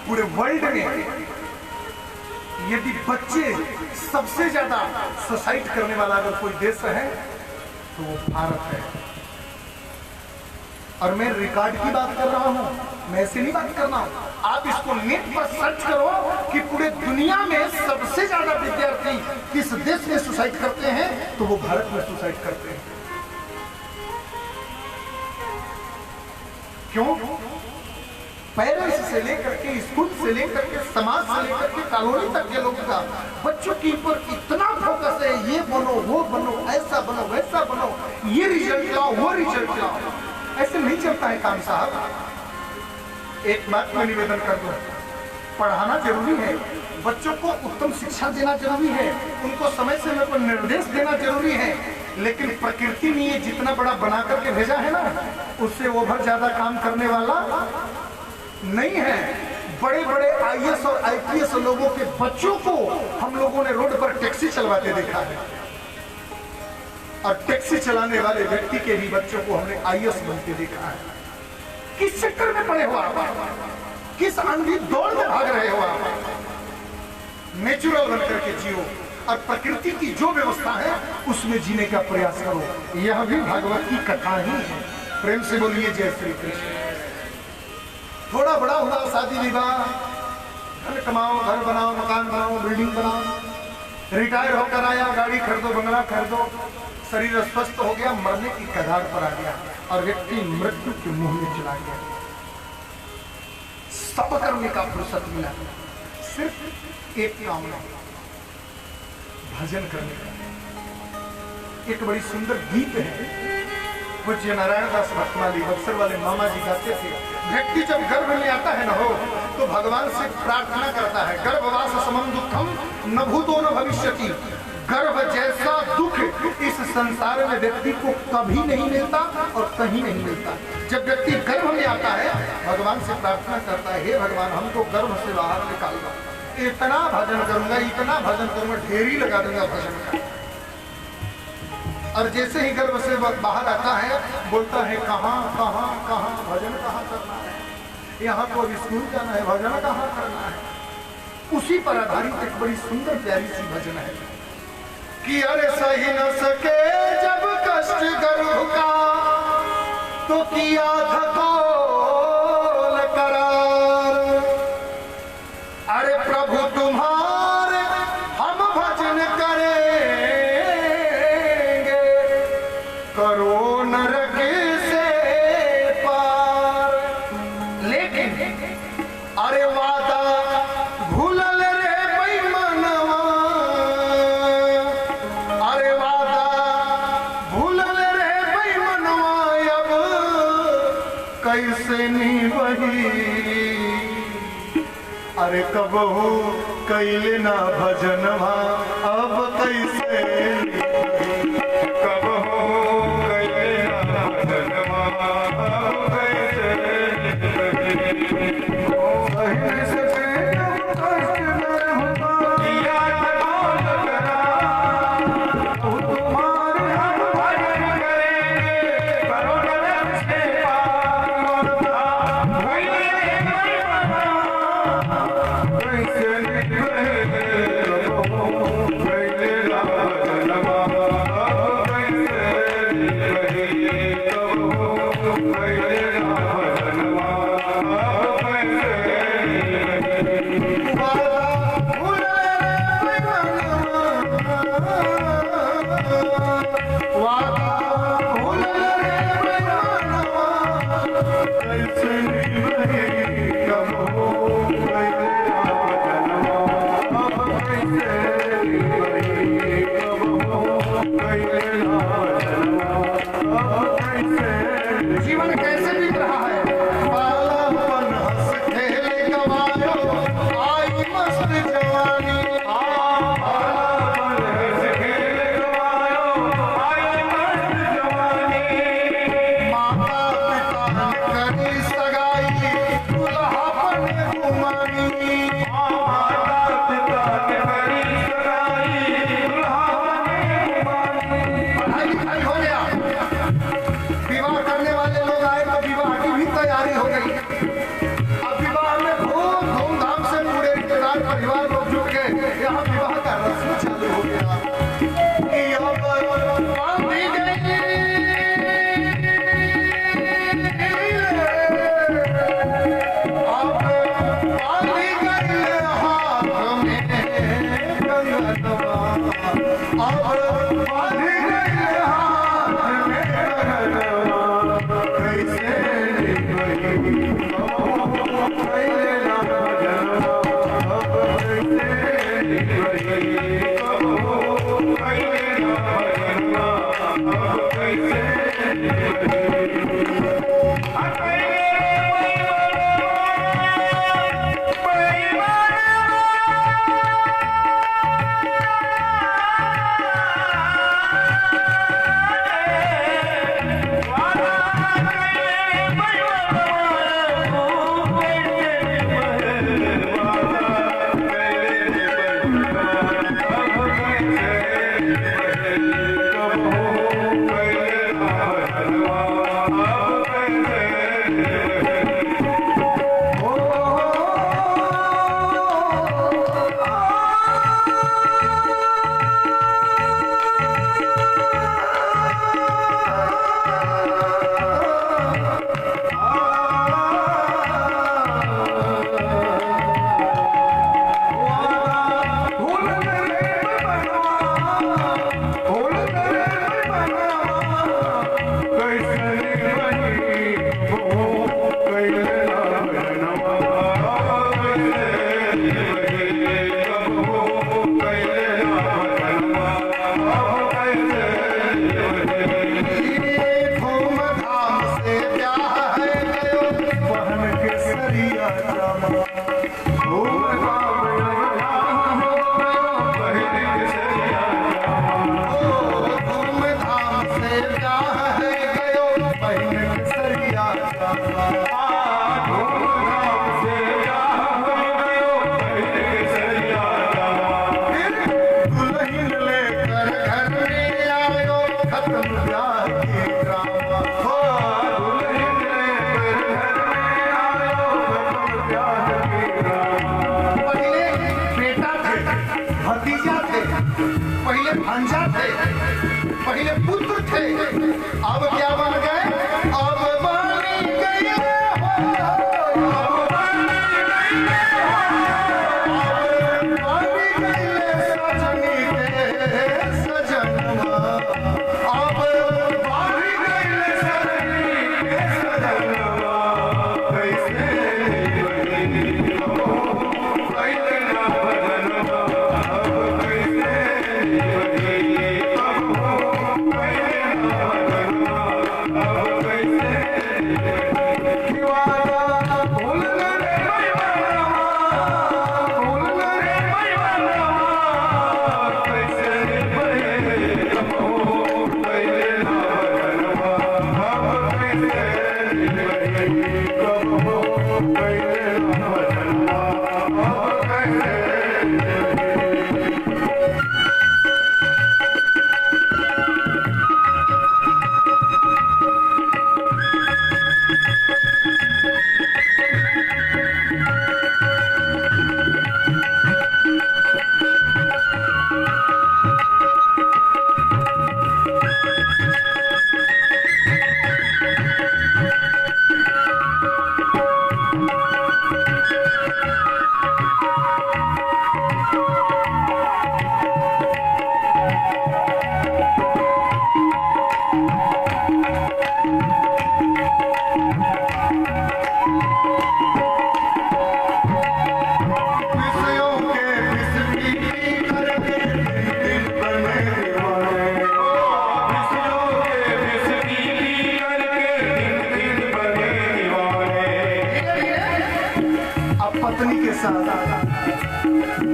पूरे वर्ल्ड में यदि बच्चे सबसे ज्यादा सुसाइड करने वाला अगर कोई देश है तो वो भारत है। और मैं रिकॉर्ड की बात कर रहा हूं, मैं ऐसे नहीं बात कर रहा हूं। आप इसको नेट पर सर्च करो कि पूरे दुनिया में सबसे ज्यादा विद्यार्थी किस देश में सुसाइड करते हैं, तो वो भारत में सुसाइड करते हैं। क्यों? पेरेंट्स से लेकर के, स्कूल से लेकर के, समाज से लेकर के कॉलोनी तक के लोगों का बच्चों के ऊपर इतना फोकस है, ये बनो, वो बनो, ऐसा बनो, वैसा बनो, ये रिजल्ट लाओ, वो रिजल्ट लाओ। ऐसे नहीं चलता है काम साहब। एक बात मैं निवेदन कर दूं, पढ़ाना जरूरी है, बच्चों को उत्तम शिक्षा देना जरूरी है, उनको समय समय पर निर्देश देना जरूरी है, लेकिन प्रकृति ने ये जितना बड़ा बना करके भेजा है ना, उससे ओवर ज्यादा काम करने वाला नहीं है। बड़े बड़े आईएएस और आईपीएस लोगों के बच्चों को हम लोगों ने रोड पर टैक्सी चलवाते देखा है, और टैक्सी चलाने वाले व्यक्ति के भी बच्चों को हमने आईएएस बनते देखा है। किस चक्कर में पड़े हो आप? किस अंधी दौड़ में भाग रहे हो आप? नेचुरल बन करके जियो और प्रकृति की जो व्यवस्था है उसमें जीने का प्रयास करो। यह भी भागवत की कथा ही है। प्रेम से बोलिए जय श्री कृष्ण। थोड़ा बड़ा हुआ, शादी विवाह, घर कमाओ, घर बनाओ, मकान बनाओ, बिल्डिंग बनाओ, रिटायर होकर आया, गाड़ी खरीदो, बंगला खरीदो, शरीर स्वस्थ हो गया, मरने की कगार पर आ गया और व्यक्ति मृत्यु के मुंह में चला गया। सब करने का फुर्सत मिला, सिर्फ एक काम है, भजन करने का। एक बड़ी सुंदर गीत है, पूज्य नारायण दास भक्तमाली बक्सर वाले मामा जी गाते थे। व्यक्ति जब गर्भ में आता है न हो तो भगवान से प्रार्थना करता है, गर्भवास समम दुखम न भूतो न भविष्यति। गर्भ जैसा दुख इस संसार में व्यक्ति को कभी नहीं मिलता और कहीं नहीं मिलता। जब व्यक्ति गर्भ में आता है भगवान से प्रार्थना करता है, हे भगवान हमको गर्भ से बाहर निकाल दो, इतना भजन करूंगा, इतना भजन करूंगा, ढेरी लगा दूंगा भजन का। और जैसे ही गर्भ से बाहर आता है बोलता है कहाँ कहाँ कहाँ भजन कहाँ करना है। यहाँ तो अब स्कूल जाना है, भजन कहाँ करना है। उसी पर आधारित एक बड़ी सुंदर प्यारी सी भजन है कि अरे सही न सके जब कष्ट गर्भ का तो किया खतोल करार। अरे प्रभु तुम्हारे हम भजन करेंगे, करो नरक से पार। लेकिन अरे वादा भूलल रे बेईमानवा, अरे वादा भूलल रे बेईमानवा, अब कैसे निभही। अरे कबहू कैले ना भजनवा, अब कैसे जीवन कैसे बीत रहा है। बालापन हंस खेले गवायो, आई मस्त जवानी। बालापन हंस खेले गवायो, आई मस्त जवानी। माता पिता ने करी सगाई, दुल्हा बने गुमानी। माता पिता ने करी सगाई, दुल्हा बने गुमानी। पढ़ाई लिखाई हो गया, विवाह करने वाले लोग आए तो विवाह की भी तैयारी हो गई। अब विवाह में खूब धूमधाम से पूरे रिश्तेदार परिवार लोग जुट गए, यहाँ विवाह का रस्म चालू हो गया।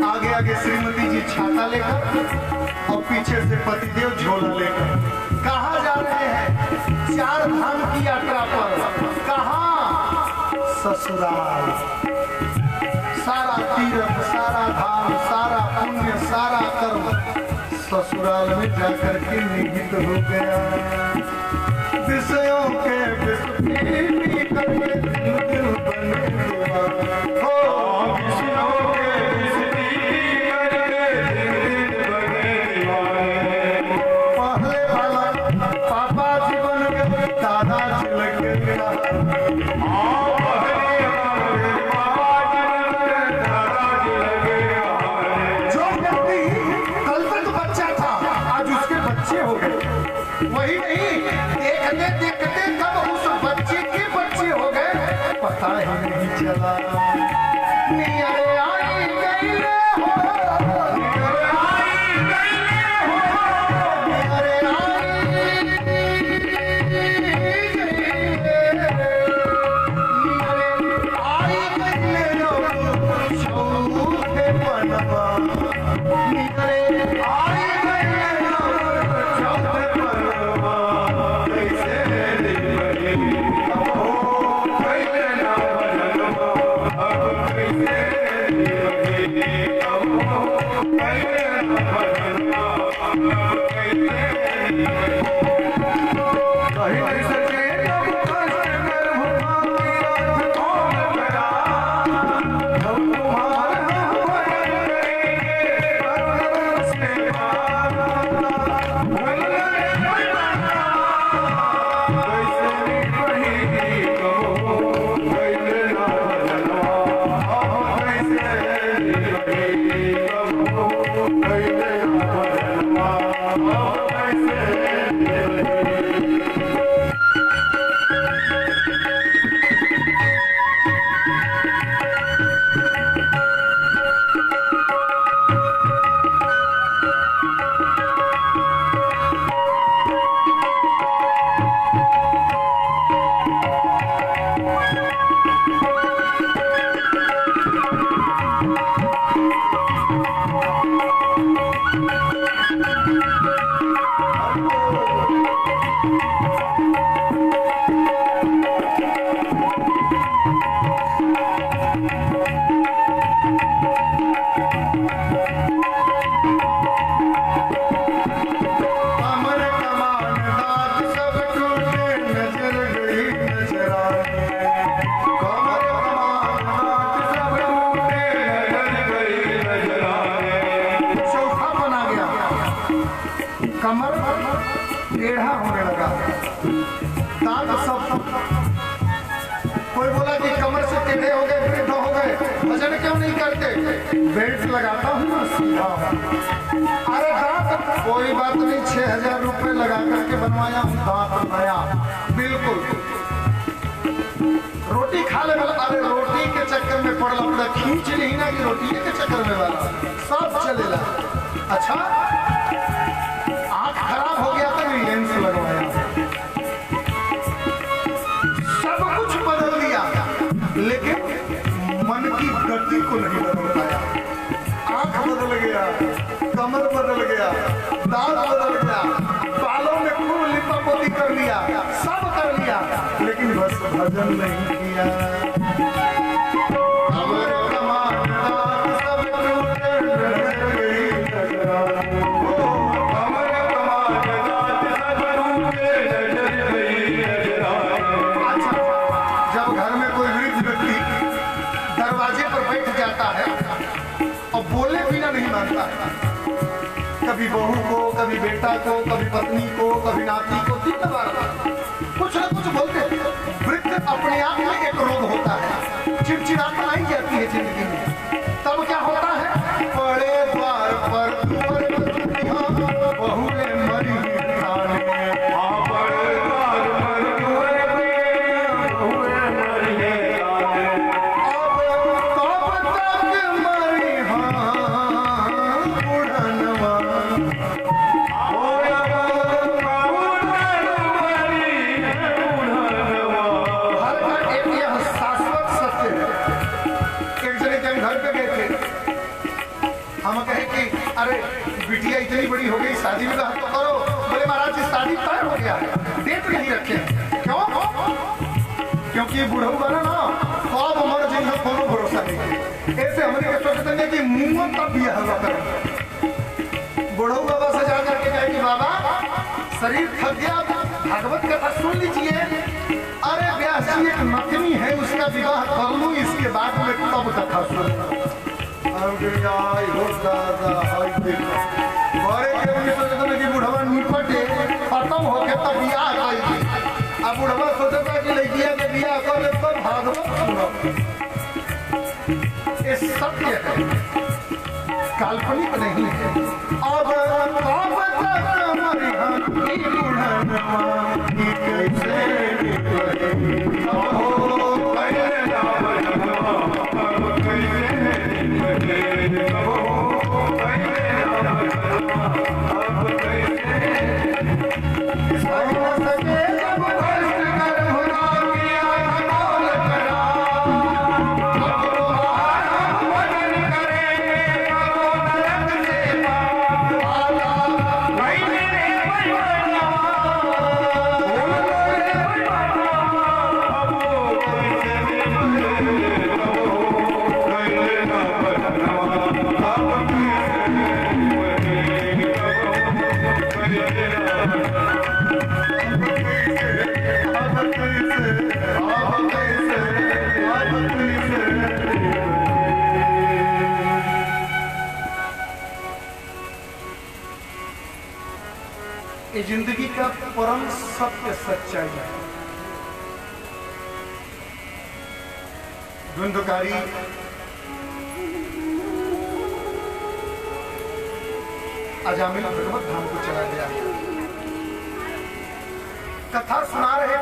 आगे आगे श्रीमती जी छाता लेकर और पीछे से पतिदेव झोला लेकर कहाँ जा रहे हैं? 4 धाम की यात्रा पर। कहाँ? ससुराल। सारा तीर्थ, सारा धाम, सारा पुण्य, सारा कर्म ससुराल में जाकर के निहित हो गया। विषयों के विषय करके दिल बने हो, पता ही नहीं चला। नियरे आई गईले हो, नियरे आई गईले हो, नियरे आई गईले, नियरे आई गईले हो, छौके बनवा, नियरे आई गईले हो, छौके बनवा, कैसे कमर टेढ़ा होने लगा, दांत सब। कोई बोला कि कमर से टेढ़े हो गए, वृद्ध हो गए, वजन क्यों नहीं करते? बेल्ट लगाता हूँ ना सीधा। अरे दांत कोई बात नहीं, 6000 रुपए लगा करके बनवाया हूँ दांत नया, बिल्कुल। रोटी खा ले, अरे रोटी के चक्कर में पड़ला पूरा खींच ली ना कि रोटी के चक्कर में वाला सब चलेला। अच्छा आंख खराब हो गया तो लेंस लगवाया, सब कुछ बदल दिया, लेकिन मन की गति को नहीं बदल पाया। आंख बदल गया, कमर बदल गया, दांत बदल गया, बालों में खूब लिपा पोती कर लिया, सब कर लिया, लेकिन बस भजन नहीं किया। अमर कमान दान सब टूटे नजर गई नजराना, अमर कमान दान सब टूटे नजर गई नजराना। अच्छा, जब घर में कोई वृद्ध व्यक्ति दरवाजे पर बैठ जाता है और बोले बिना नहीं मानता है, कभी बहू को, कभी बेटा को, कभी पत्नी को, कभी नाती को, 3 बार कुछ न कुछ बोलते हैं। वृद्ध अपने आप में एक रोग होता है, चिड़चिड़ापन आई जाती है जिंदगी में। तब क्या होता है, बड़े द्वार पर बहू ने मरी खाने, बड़े द्वार पर बहू ने मरी खाने, अब कब तक मरी बुढ़नवा, हम कहे कि अरे बिटिया इतनी बड़ी हो गई, शादी विवाह तो करो। बोले महाराज जी शादी तय हो गया है, डेट नहीं रखे। क्यों? क्योंकि बुढ़ऊ बना ना कब मर जिन कोनो भरोसा नहीं। ऐसे हमने के सोचते हैं कि मुंह तब बिया हुआ करें। बुढ़ऊ बाबा से जा करके कहे कि बाबा शरीर थक गया, भागवत कथा सुन लीजिए। अरे व्यास जी एक नथनी है, उसका विवाह कर लूं, इसके बाद में तब कथा सुन। बुढ़वा निपटे खत्म होके तब बियाह करेगी। अब बुढ़वा सोचता कि लड़किया के बियाह कर ले तो भागवत सुनो। ये सत्य है, काल्पनिक नहीं है। अब ये जिंदगी का परम सत्य सच्चाई है। धुंधकारी अजामिल भगवत धाम को चला गया, कथा सुना रहे